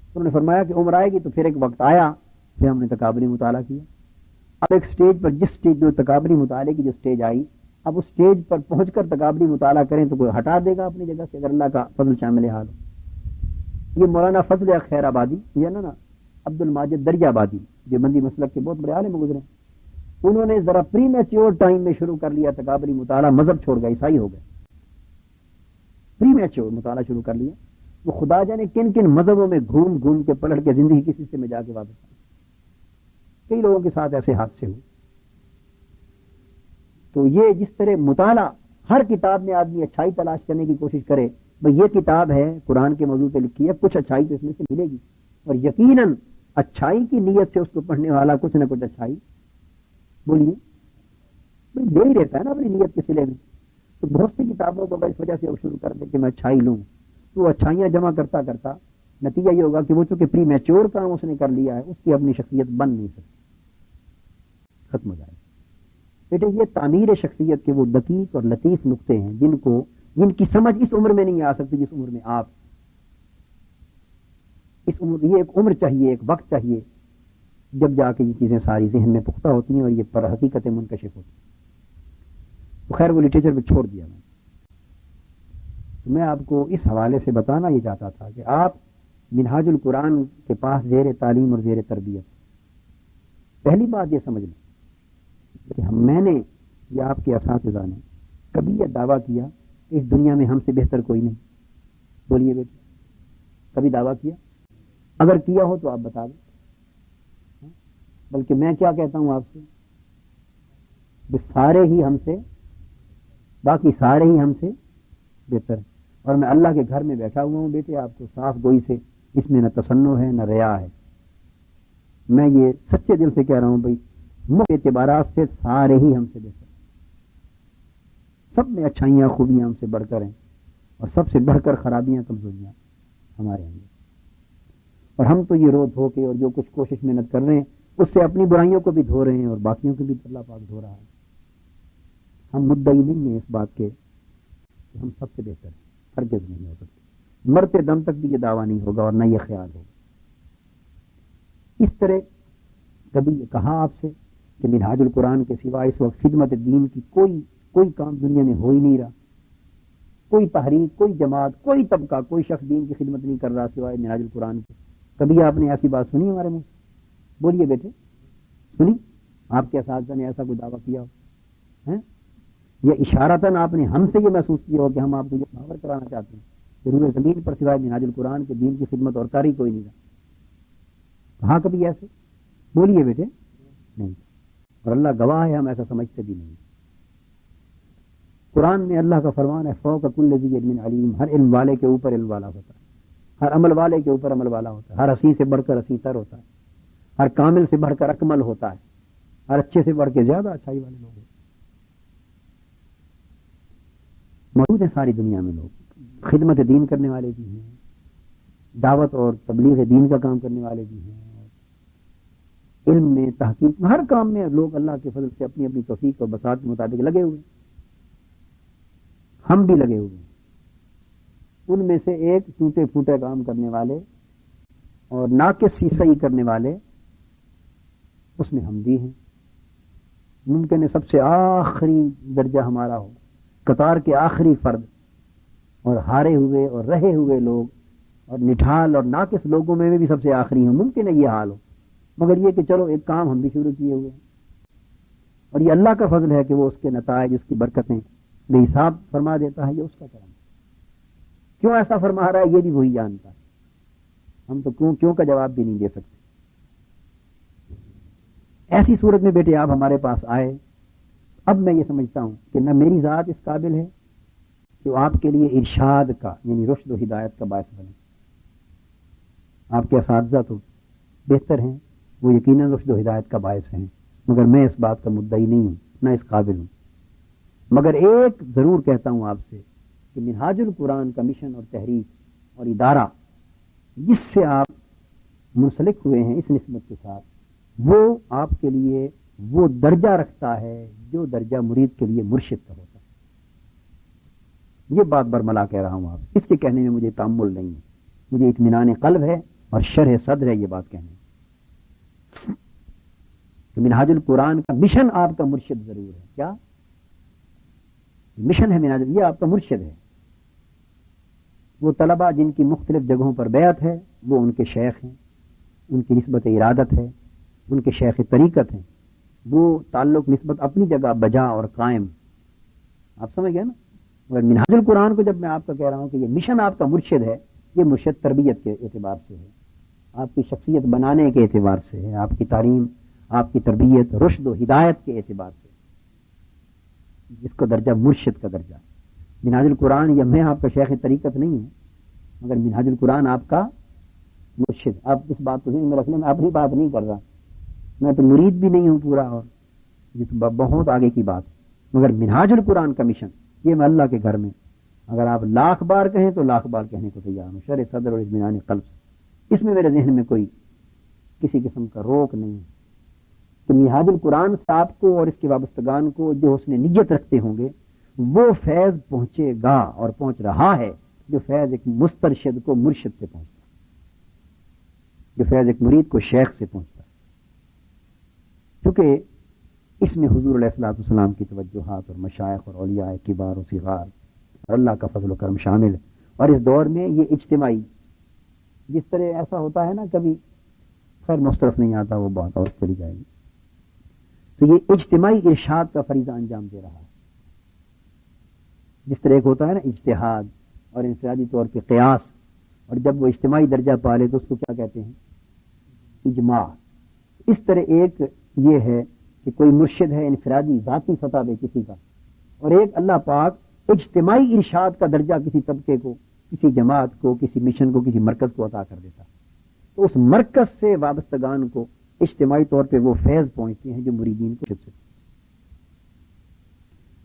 انہوں نے فرمایا کہ عمر آئے گی تو پھر ایک وقت آیا، پھر ہم نے تکابری مطالعہ کیا. اب ایک سٹیج پر، جس سٹیج جو تکابری مطالعے کی جو سٹیج آئی، اب اس سٹیج پر پہنچ کر تکابری مطالعہ کریں تو کوئی ہٹا دے گا اپنی جگہ سے اگر اللہ کا فضل شامل حال ہو. یہ مولانا فضل خیر آبادی یہ نا عبد الماجد دریا آبادی جو بندی مسلک کے بہت بڑے عالم گزرے، انہوں نے ذرا پری میچور ٹائم میں شروع کر لیا تکابری مطالعہ، مذہب چھوڑ گئے، عیسائی ہو گئے. پری میچور مطالعہ شروع کر لیا. وہ خدا جانے کن کن مذہبوں میں گھوم گھوم کے پلٹ کے زندگی کسی سے میں جا کے واپس آئی. کئی لوگوں کے ساتھ ایسے حادثے ہوئے. تو یہ جس طرح مطالعہ، ہر کتاب میں آدمی اچھائی تلاش کرنے کی کوشش کرے، بھئی یہ کتاب ہے قرآن کے موضوع پہ لکھی ہے، کچھ اچھائی تو اس میں سے ملے گی، اور یقیناً اچھائی کی نیت سے اس کو پڑھنے والا کچھ نہ کچھ اچھائی بولیے لے ہی رہتا ہے نا اپنی نیت کے سلے میں. تو بہت سی کتابوں کو اس وجہ سے وہ شروع کر دے کہ میں اچھائی لوں، تو اچھائیاں جمع کرتا کرتا نتیجہ یہ ہوگا کہ وہ چونکہ پری میچور کام اس نے کر لیا ہے، اس کی اپنی شخصیت بن نہیں سکتی، ختم ہو جائے. بیٹے یہ تعمیر شخصیت کے وہ دقیق اور لطیف نقطے ہیں جن کی سمجھ اس عمر میں نہیں آ سکتی جس عمر میں آپ، اس عمر، یہ ایک عمر چاہیے، ایک وقت چاہیے جب جا کے یہ چیزیں ساری ذہن میں پختہ ہوتی ہیں اور یہ پر حقیقتیں منکشف ہوتی ہیں. تو خیر وہ لٹریچر پہ چھوڑ دیا میں. تو میں آپ کو اس حوالے سے بتانا یہ چاہتا تھا کہ آپ منہاج القرآن کے پاس زیر تعلیم اور زیر تربیت، پہلی بات یہ سمجھ لیں کہ میں نے یا آپ کے اساتذہ نے کبھی یہ دعویٰ کیا کہ اس دنیا میں ہم سے بہتر کوئی نہیں. بولیے بیٹے، کبھی دعویٰ کیا؟ اگر کیا ہو تو آپ بتا دیں، بلکہ میں کیا کہتا ہوں آپ سے، سارے ہی ہم سے، باقی سارے ہی ہم سے بہتر ہیں، اور میں اللہ کے گھر میں بیٹھا ہوا ہوں بیٹے آپ کو صاف گوئی سے، اس میں نہ تصنع ہے نہ ریا ہے، میں یہ سچے دل سے کہہ رہا ہوں بھائی، مختلف اعتبارات سے سارے ہی ہم سے بہتر ہیں، سب میں اچھائیاں خوبیاں ہم سے بڑھ کر ہیں، اور سب سے بڑھ کر خرابیاں کمزوریاں ہمارے اندر، اور ہم تو یہ رو دھو کے اور جو کچھ کوشش محنت کر رہے ہیں اس سے اپنی برائیوں کو بھی دھو رہے ہیں اور باقیوں کو بھی اللہ پاک دھو رہا ہے۔ ہم مدعی نہیں ہیں اس بات کے کہ ہم سب سے بہتر ہیں، ہرگز نہیں ہو سکتے، مرتے دم تک بھی یہ دعویٰ نہیں ہوگا اور نہ یہ خیال ہوگا۔ اس طرح کبھی یہ کہا آپ سے کہ منہاج القرآن کے سوا اس وقت خدمت دین کی کوئی کام دنیا میں ہو ہی نہیں رہا، کوئی تحریک، کوئی جماعت، کوئی طبقہ، کوئی شخص دین کی خدمت نہیں کر رہا سوائے منہاج القرآن کے؟ کبھی آپ نے ایسی بات سنی ہمارے منہ سے؟ بولیے بیٹے، سنی؟ آپ کے اساتذہ نے ایسا کوئی دعویٰ کیا ہو؟ یہ اشارتاً آپ نے ہم سے یہ محسوس کیا ہو کہ ہم آپ کو یہ باور کرانا چاہتے ہیں کہ روئے زمین پر سوائے منہاج القرآن کے دین کی خدمت اور کاری کوئی نہیں رہا؟ کہاں کبھی ایسے؟ بولیے بیٹے، نہیں، اور اللہ گواہ ہے ہم ایسا سمجھتے بھی نہیں۔ قرآن میں اللہ کا فرمان ہے فوق کل ذی علم علیم، ہر علم والے کے اوپر علم والا ہوتا ہے، ہر عمل والے کے اوپر عمل والا ہوتا ہے، ہر حسین سے بڑھ کر حسین تر ہوتا ہے، ہر کامل سے بڑھ کر اکمل ہوتا ہے، ہر اچھے سے بڑھ کے زیادہ اچھائی والے لوگ ہوتے ہیں۔ موجود ہیں ساری دنیا میں لوگ، خدمت دین کرنے والے بھی ہیں، دعوت اور تبلیغ دین کا کام کرنے والے بھی ہیں، اور علم میں، تحقیق میں، ہر کام میں لوگ اللہ کے فضل سے اپنی اپنی توفیق اور بساط کے مطابق لگے ہوئے، ہم بھی لگے ہوئے ہیں۔ ان میں سے ایک ٹوٹے پھوٹے کام کرنے والے اور ناقص صحیح کرنے والے، اس میں ہم بھی ہیں۔ ممکن ہے سب سے آخری درجہ ہمارا ہو، قطار کے آخری فرد، اور ہارے ہوئے اور رہے ہوئے لوگ اور نٹھال اور ناقص لوگوں میں بھی سب سے آخری ہوں، ممکن ہے یہ حال ہو، مگر یہ کہ چلو ایک کام ہم بھی شروع کیے ہوئے ہیں، اور یہ اللہ کا فضل ہے کہ وہ اس کے نتائج، اس کی برکتیں بے حساب فرما دیتا ہے، یہ اس کا کرم ہے۔ کیوں ایسا فرما رہا ہے یہ بھی وہی جانتا ہے، ہم تو کیوں کا جواب بھی نہیں دے سکتے۔ ایسی صورت میں بیٹے آپ ہمارے پاس آئے، اب میں یہ سمجھتا ہوں کہ نہ میری ذات اس قابل ہے کہ آپ کے لیے ارشاد کا یعنی رشد و ہدایت کا باعث بنے۔ آپ کے اساتذہ تو بہتر ہیں، وہ یقیناً رشد و ہدایت کا باعث ہیں، مگر میں اس بات کا مدعی نہیں ہوں، نہ اس قابل ہوں۔ مگر ایک ضرور کہتا ہوں آپ سے کہ منہاج القرآن کا مشن اور تحریک اور ادارہ جس سے آپ منسلک ہوئے ہیں اس نسبت کے ساتھ، وہ آپ کے لیے وہ درجہ رکھتا ہے جو درجہ مرید کے لیے مرشد کا ہوتا ہے۔ یہ بات برملا کہہ رہا ہوں آپ، اس کے کہنے میں مجھے تأمل نہیں ہے، مجھے اطمینان قلب ہے اور شرح صدر ہے یہ بات کہنے کہ منہاج القرآن کا مشن آپ کا مرشد ضرور ہے۔ کیا مشن ہے منہاج؟ یہ آپ کا مرشد ہے۔ وہ طلبہ جن کی مختلف جگہوں پر بیعت ہے وہ ان کے شیخ ہیں، ان کی نسبت ارادت ہے، ان کے شیخ طریقت ہیں، وہ تعلق نسبت اپنی جگہ بجا اور قائم، آپ سمجھ گئے نا؟ مگر منہاج القرآن کو جب میں آپ کا کہہ رہا ہوں کہ یہ مشن آپ کا مرشد ہے، یہ مرشد تربیت کے اعتبار سے ہے، آپ کی شخصیت بنانے کے اعتبار سے ہے، آپ کی تعلیم، آپ کی تربیت، رشد و ہدایت کے اعتبار سے، جس کو درجہ مرشد کا درجہ۔ منہاج القرآن یا میں آپ کا شیخ طریقت نہیں ہوں، مگر منہاج القرآن آپ کا مرشد۔ آپ اس بات کو ذہن میں رکھ لیں، میں اپنی بات نہیں کر رہا، میں تو مرید بھی نہیں ہوں پورا، اور یہ تو بہت آگے کی بات ہے، مگر منہاج القرآن کا مشن یہ میں اللہ کے گھر میں اگر آپ لاکھ بار کہیں تو لاکھ بار کہنے کو تیار ہوں، شرح صدر اور اطمینان قلب سے۔ اس میں میرے ذہن میں کوئی کسی قسم کا روک نہیں ہے کہ منہاج القرآن سے آپ کو اور اس کے وابستگان کو جو حسن نیت رکھتے ہوں گے وہ فیض پہنچے گا اور پہنچ رہا ہے، جو فیض ایک مسترشد کو مرشد سے پہنچتا ہے، جو فیض ایک مرید کو شیخ سے پہنچتا ہے، کیونکہ اس میں حضور علیہ الصلوۃ والسلام کی توجہات اور مشائخ اور اولیاء کبار و صغار اور اللہ کا فضل و کرم شامل ہے۔ اور اس دور میں یہ اجتماعی، جس طرح ایسا ہوتا ہے نا کبھی، خیر مسترف نہیں آتا وہ بات اور چلی جائے گی، تو یہ اجتماعی ارشاد کا فریضہ انجام دے رہا ہے۔ جس طرح ایک ہوتا ہے نا اجتہاد اور انفرادی طور پہ قیاس، اور جب وہ اجتماعی درجہ پا لے تو اس کو کیا کہتے ہیں؟ اجماع. اس طرح ایک یہ ہے کہ کوئی مرشد ہے انفرادی ذاتی سطح پہ کسی کا، اور ایک اللہ پاک اجتماعی ارشاد کا درجہ کسی طبقے کو، کسی جماعت کو، کسی مشن کو، کسی مرکز کو عطا کر دیتا. تو اس مرکز سے وابستگان کو اجتماعی طور پہ وہ فیض پہنچتے ہیں جو مریدین کو سے.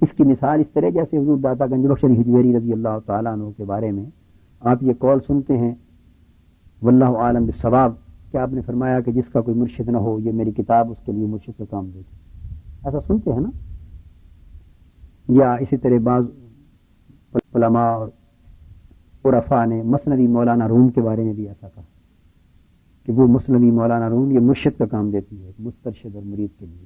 اس کی مثال اس طرح جیسے حضور داتا گنج بخش علی حجویری رضی اللہ تعالیٰ عنہ کے بارے میں آپ یہ قول سنتے ہیں واللہ عالم بالصواب، کہ آپ نے فرمایا کہ جس کا کوئی مرشد نہ ہو یہ میری کتاب اس کے لیے مرشد کا کام دے گی. ایسا سنتے ہیں نا؟ یا اسی طرح بعض علماء اور عرفاء نے مثنوی مولانا روم کے بارے میں بھی ایسا کہا کہ وہ مثنوی مولانا روم یہ مرشد کا کام دیتی ہے مسترشد اور مرید کے لیے.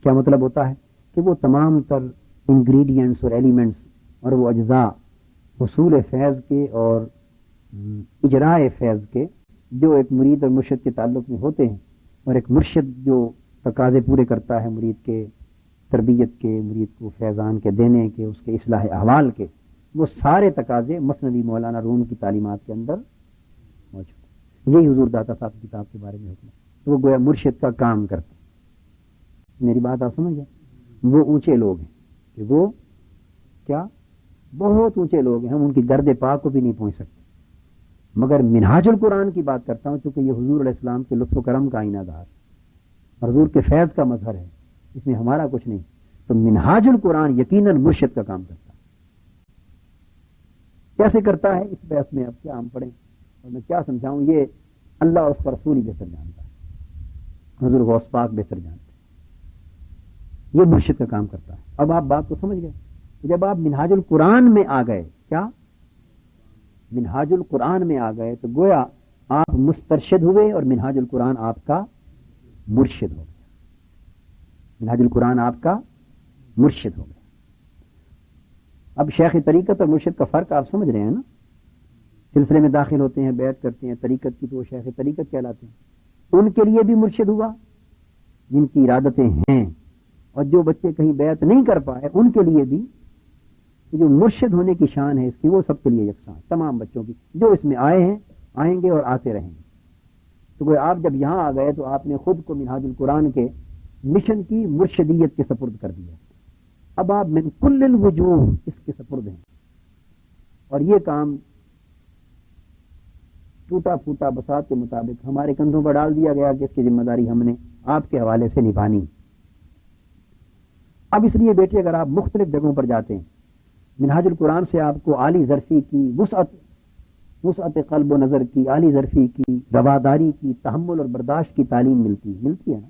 کیا مطلب ہوتا ہے؟ کہ وہ تمام تر انگریڈینٹس اور ایلیمنٹس اور وہ اجزاء حصول فیض کے اور اجراء فیض کے جو ایک مرید اور مرشد کے تعلق میں ہوتے ہیں، اور ایک مرشد جو تقاضے پورے کرتا ہے مرید کے تربیت کے، مرید کو فیضان کے دینے کے، اس کے اصلاح احوال کے، وہ سارے تقاضے مثنوی مولانا روم کی تعلیمات کے اندر موجود ہیں. یہی حضور داتا صاحب کی کتاب کے بارے میں حکم ہے. تو وہ گویا مرشد کا کام کرتے ہیں. میری بات آپ سمجھ گئے؟ وہ اونچے لوگ ہیں کہ وہ کیا بہت اونچے لوگ ہیں، ہم ان کی گرد پاک کو بھی نہیں پہنچ سکتے. مگر منہاج القرآن کی بات کرتا ہوں چونکہ یہ حضور علیہ السلام کے لطف و کرم کا آئینہ دار اور حضور کے فیض کا مظہر ہے، اس میں ہمارا کچھ نہیں. تو منہاج القرآن یقیناً مرشد کا کام کرتا ہے. کیسے کرتا ہے اس بحث میں اب کیا ہم پڑھیں اور میں کیا سمجھاؤں، یہ اللہ اور اس کا رسول ہی بہتر جانتا ہے، حضور غوث پاک بہتر جانتے ہیں. یہ مرشد کا کام کرتا ہے. اب آپ بات کو سمجھ گئے. جب آپ منہاج القرآن میں آ گئے، کیا منہاج القرآن میں آ گئے تو گویا آپ مسترشد ہوئے اور منہاج القرآن آپ کا مرشد ہو گیا. منہاج القرآن آپ کا مرشد ہو گیا. اب شیخ طریقت اور مرشد کا فرق آپ سمجھ رہے ہیں نا؟ سلسلے میں داخل ہوتے ہیں، بیعت کرتے ہیں طریقت کی تو وہ شیخ طریقت کہلاتے ہیں. ان کے لیے بھی مرشد ہوا جن کی ارادتیں ہیں، اور جو بچے کہیں بیعت نہیں کر پائے ان کے لیے بھی جو مرشد ہونے کی شان ہے اس کی وہ سب کے لیے یکساں ہے، تمام بچوں کی جو اس میں آئے ہیں، آئیں گے اور آتے رہیں گے. تو کوئی آپ جب یہاں آ گئے تو آپ نے خود کو منہاج القرآن کے مشن کی مرشدیت کے سپرد کر دیا. اب آپ من کل الوجوہ اس کے سپرد ہیں، اور یہ کام ٹوٹا پھوٹا بساط کے مطابق ہمارے کندھوں پر ڈال دیا گیا کہ اس کی ذمہ داری ہم نے آپ کے حوالے سے نبھانی. اب اس لیے بیٹے اگر آپ مختلف جگہوں پر جاتے ہیں، منہاج القرآن سے آپ کو عالی ظرفی کی وسعت قلب و نظر کی، عالی ظرفی کی، رواداری کی، تحمل اور برداشت کی تعلیم ملتی ہے نا.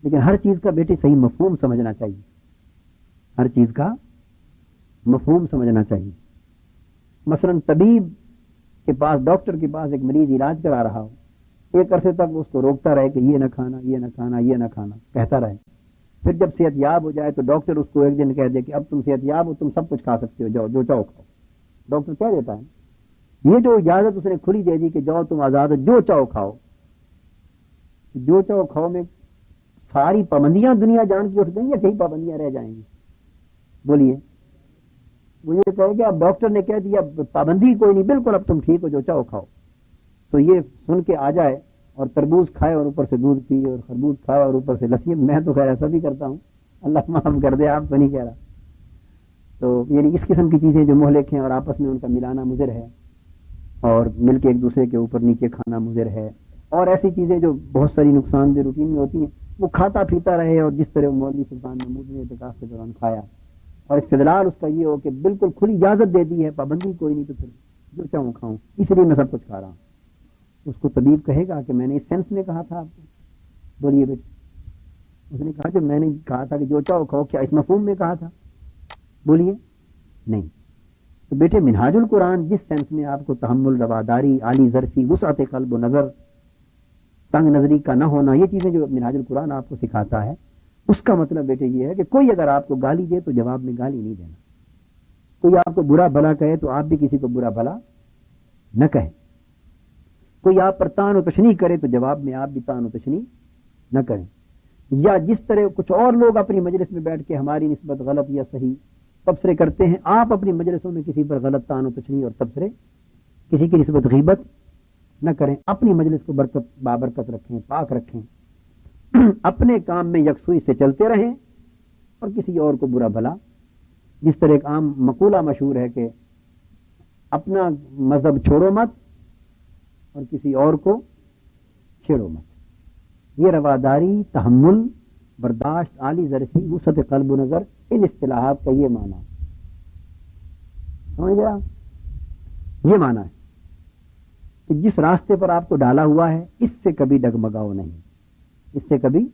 لیکن ہر چیز کا بیٹے صحیح مفہوم سمجھنا چاہیے، ہر چیز کا مفہوم سمجھنا چاہیے. مثلا طبیب کے پاس، ڈاکٹر کے پاس ایک مریض علاج کرا رہا ہو، ایک عرصے تک اس کو روکتا رہے کہ یہ نہ کھانا، یہ نہ کھانا، یہ نہ کھانا، کہتا رہے. پھر جب صحت یاب ہو جائے تو ڈاکٹر اس کو ایک دن کہہ دے کہ اب تم صحت یاب ہو، تم سب کچھ کھا سکتے ہو، جاؤ جو چاہو کھاؤ. ڈاکٹر کہہ دیتا ہے، یہ جو اجازت اس نے کھلی دے دی کہ جاؤ تم آزاد ہو، جو چاہو کھاؤ. جو چاہو کھاؤ میں ساری پابندیاں دنیا جان کی اٹھ گئی یا کئی پابندیاں رہ جائیں گی؟ بولیے. وہ یہ کہے کہ اب ڈاکٹر نے کہہ دیا پابندی کوئی نہیں، بالکل اب تم ٹھیک ہو، جو چاہو کھاؤ. تو یہ سن کے آ جائے اور تربوز کھائے اور اوپر سے دودھ پیے، اور خربوز کھائے اور اوپر سے لسی. میں تو خیر ایسا بھی کرتا ہوں، اللہ معاف کر دے، آپ تو نہیں کہہ رہا. تو یعنی اس قسم کی چیزیں جو مہلک ہیں اور آپس میں ان کا ملانا مضر ہے، اور مل کے ایک دوسرے کے اوپر نیچے کھانا مضر ہے، اور ایسی چیزیں جو بہت ساری نقصان دہ روٹین میں ہوتی ہیں، وہ کھاتا پیتا رہے. اور جس طرح مولوی سلطان محمود نے اعتکاف کے دوران کھایا، اور استدلال اس کا یہ ہو کہ بالکل کھلی اجازت دے دی ہے، پابندی کوئی نہیں، تو پھر جو چاہوں کھاؤں، اس لیے میں سب کچھ کھا رہا ہوں. اس کو طبیب کہے گا کہ میں نے اس سینس میں کہا تھا آپ کو؟ بولیے بیٹے. اس نے کہا کہ میں نے کہا تھا کہ جو چاہو کھاؤ، کیا اس مفہوم میں کہا تھا؟ بولیے نہیں. تو بیٹے منہاج القرآن جس سینس میں آپ کو تحمل، رواداری، عالی ظرفی، وسعت قلب و نظر، تنگ نظری کا نہ ہونا، یہ چیزیں جو منہاج القرآن آپ کو سکھاتا ہے، اس کا مطلب بیٹے یہ ہے کہ کوئی اگر آپ کو گالی دے تو جواب میں گالی نہیں دینا. کوئی آپ کو برا بھلا کہے تو آپ بھی کسی کو برا بھلا نہ کہیں. کوئی آپ پر تان و تشنیع کرے تو جواب میں آپ بھی تان و تشنیع نہ کریں. یا جس طرح کچھ اور لوگ اپنی مجلس میں بیٹھ کے ہماری نسبت غلط یا صحیح تبصرے کرتے ہیں، آپ اپنی مجلسوں میں کسی پر غلط تان و تشنیع اور تبصرے کسی کی نسبت غیبت نہ کریں، اپنی مجلس کو برکت بابرکت رکھیں، پاک رکھیں، اپنے کام میں یکسوئی سے چلتے رہیں اور کسی اور کو برا بھلا، جس طرح ایک عام مقولہ مشہور ہے کہ اپنا مذہب چھوڑو مت اور کسی اور کو چھیڑو مت۔ یہ رواداری، تحمل، برداشت، عالی ظرفی، وسعت قلب و نظر، ان اصطلاحات کا یہ معنی سمجھ گیا؟ یہ معنی ہے کہ جس راستے پر آپ کو ڈالا ہوا ہے اس سے کبھی ڈگمگاؤ نہیں، اس سے کبھی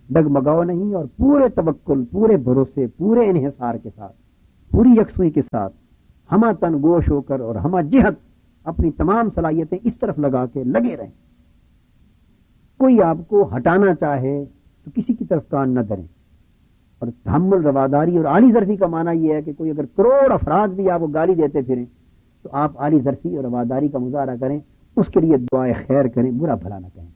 ڈگمگاؤ نہیں، اور پورے توکل، پورے بھروسے، پورے انحصار کے ساتھ، پوری یکسوئی کے ساتھ ہمہ تن گوش ہو کر اور ہمہ جہت اپنی تمام صلاحیتیں اس طرف لگا کے لگے رہیں۔ کوئی آپ کو ہٹانا چاہے تو کسی کی طرف کان نہ دھریں۔ اور تحمل، رواداری اور عالی ظرفی کا معنی یہ ہے کہ کوئی اگر کروڑ افراد بھی آپ کو گالی دیتے پھریں تو آپ عالی ظرفی اور رواداری کا مظاہرہ کریں، اس کے لیے دعائے خیر کریں، برا بھلا نہ کہیں،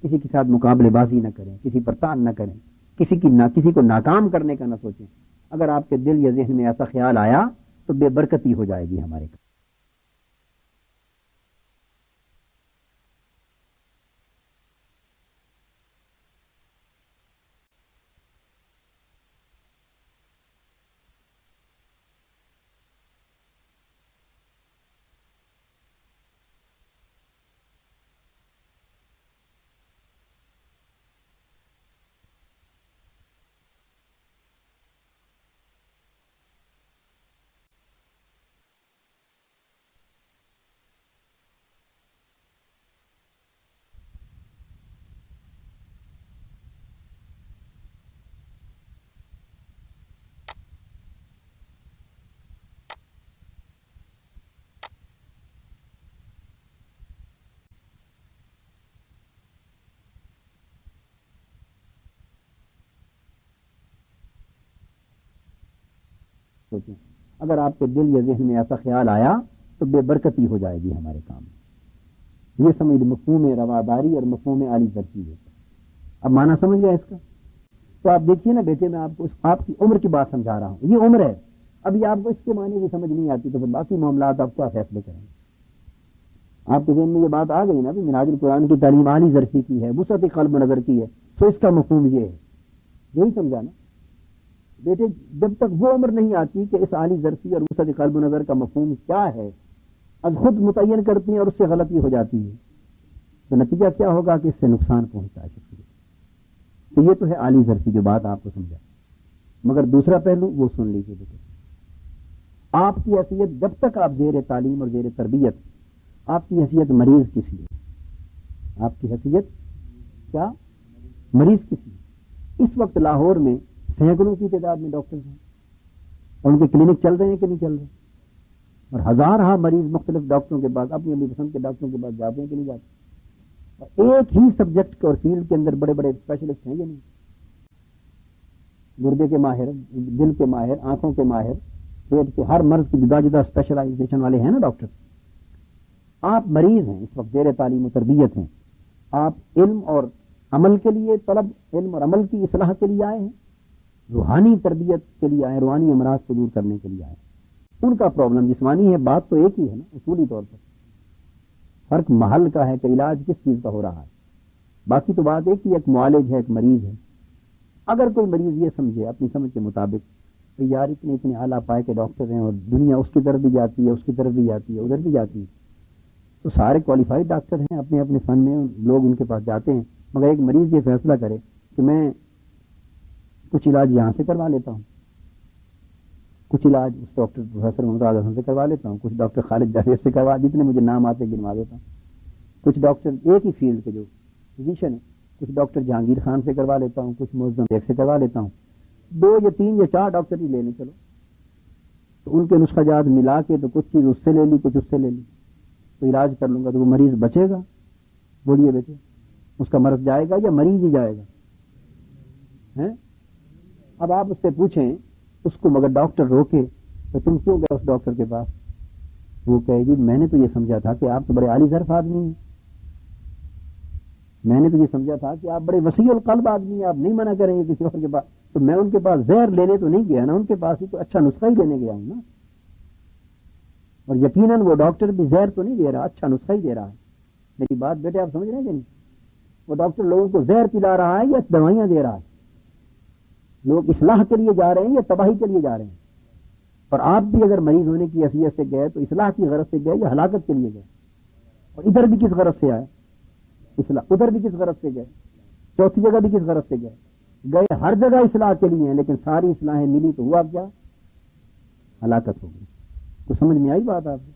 کسی کے ساتھ مقابلے بازی نہ کریں، کسی پر تان نہ کریں، کسی کو ناکام کرنے کا نہ سوچیں۔ اگر آپ کے دل یا ذہن میں ایسا خیال آیا تو بے برکتی ہو جائے گی ہمارے کا۔ اگر آپ کے دل یا ذہن میں ایسا خیال آیا تو بے برکتی ہو جائے گی ہمارے کام میں۔ یہ سمجھ مفہوم رواداری اور مفہوم عالی ظرفی ہے۔ اب معنی سمجھ گیا اس کا؟ تو آپ دیکھیے نا بیٹے، میں آپ کو آپ کی عمر کی بات سمجھا رہا ہوں، یہ عمر ہے، ابھی آپ کو اس کے معنی کی سمجھ نہیں آتی تو پھر باقی معاملات آپ کیا فیصلے کریں گے؟ آپ کے ذہن میں یہ بات آ گئی نا بھی منہاج القرآن کی تعلیم عالی ظرفی کی ہے، وسعت قلب نظر کی ہے، تو اس کا مفہوم یہ ہے، یہی سمجھا نا بیٹے؟ جب تک وہ عمر نہیں آتی کہ اس عالی ظرفی اور وسعت قلب نظر کا مفہوم کیا ہے از خود متعین کرتی ہیں اور اس سے غلطی ہو جاتی ہے، تو نتیجہ کیا ہوگا کہ اس سے نقصان پہنچتا ہے شخص کو۔ تو یہ تو ہے عالی ظرفی جو بات آپ کو سمجھا، مگر دوسرا پہلو وہ سن لیجیے بیٹے۔ آپ کی حیثیت جب تک آپ زیر تعلیم اور زیر تربیت، آپ کی حیثیت مریض کس لیے؟ آپ کی حیثیت کیا؟ مریض کس لیے؟ اس وقت لاہور میں سینکڑوں کی تعداد میں ڈاکٹرز ہیں اور ان کے کلینک چل رہے ہیں کہ نہیں چل رہے، اور ہزارہ مریض مختلف ڈاکٹروں کے پاس، اپنی اپنی پسند کے ڈاکٹروں کے پاس جاتے ہیں کہ نہیں جاتے، اور ایک ہی سبجیکٹ اور فیلڈ کے اندر بڑے بڑے اسپیشلسٹ ہیں یا نہیں؟ گردے کے ماہر، دل کے ماہر، آنکھوں کے ماہر، پیٹ کے ہر مرض کی جدا جدا اسپیشلائزیشن والے ہیں نا ڈاکٹر۔ آپ مریض ہیں، اس وقت زیر تعلیم و تربیت ہیں، آپ علم اور عمل کے لیے، طلب علم اور عمل کی اصلاح کے لیے آئے ہیں، روحانی تربیت کے لیے آئے، روحانی امراض کو دور کرنے کے لیے آئے۔ ان کا پرابلم جسمانی ہے، بات تو ایک ہی ہے نا اصولی طور پر، فرق محل کا ہے کہ علاج کس چیز کا ہو رہا ہے، باقی تو بات ایک ہی، ایک معالج ہے، ایک مریض ہے۔ اگر کوئی مریض یہ سمجھے اپنی سمجھ کے مطابق کہ یار اتنے اعلیٰ پائے کے ڈاکٹر ہیں اور دنیا اس کی طرف بھی جاتی ہے، اس کی طرف بھی جاتی ہے، ادھر بھی جاتی ہے، تو سارے کوالیفائڈ ڈاکٹر ہیں اپنے اپنے فن میں، لوگ ان کے پاس جاتے ہیں، مگر ایک مریض یہ فیصلہ کرے کہ میں کچھ علاج یہاں سے کروا لیتا ہوں، کچھ علاج اس ڈاکٹر پروفیسر ممتاز حسن سے کروا لیتا ہوں، کچھ ڈاکٹر خالد جاوید سے کروا، جتنے مجھے نام آتے گنوا دیتا ہوں، کچھ ڈاکٹر ایک ہی فیلڈ کے جو فزیشین ہے، کچھ ڈاکٹر جہانگیر خان سے کروا لیتا ہوں، کچھ معظم بیگ سے کروا لیتا ہوں، 2 یا 3 یا 4 ڈاکٹر ہی لے لیں چلو، تو ان کے نسخہ جات ملا کے تو کچھ چیز اس سے لے لی، کچھ اس سے لے لی، تو علاج کر لوں گا، تو وہ مریض بچے گا؟ بولیے بیٹے، اس کا مرض جائے گا یا مریض ہی جائے گا؟ اب آپ اس سے پوچھیں اس کو، مگر ڈاکٹر روکے تو تم کیوں گئے اس ڈاکٹر کے پاس؟ وہ کہے گی میں نے تو یہ سمجھا تھا کہ آپ تو بڑے عالی ظرف آدمی ہیں، میں نے تو یہ سمجھا تھا کہ آپ بڑے وسیع القلب آدمی ہیں، آپ نہیں منع کریں گے کسی اور کے پاس، تو میں ان کے پاس زہر لینے تو نہیں گیا نا، ان کے پاس ہی تو اچھا نسخہ ہی لینے گیا ہوں نا۔ اور یقیناً وہ ڈاکٹر بھی زہر تو نہیں دے رہا، اچھا نسخہ ہی دے رہا ہے. میری بات بیٹے آپ سمجھ رہے ہیں کہ نہیں؟ وہ ڈاکٹر لوگوں کو زہر پلا رہا ہے یا دوائیاں دے رہا ہے؟ لوگ اصلاح کے لیے جا رہے ہیں یا تباہی کے لیے جا رہے ہیں؟ اور آپ بھی اگر مریض ہونے کی حیثیت سے گئے تو اصلاح کی غرض سے گئے یا ہلاکت کے لیے گئے؟ اور ادھر بھی کس غرض سے آئے؟ اصلاح. ادھر بھی کس غرض سے گئے؟ چوتھی جگہ بھی کس غرض سے گئے؟ گئے ہر جگہ اصلاح کے لیے ہیں، لیکن ساری اصلاحیں ملی تو ہوا کیا؟ ہلاکت ہو گئی. تو سمجھ میں آئی بات آپ کو؟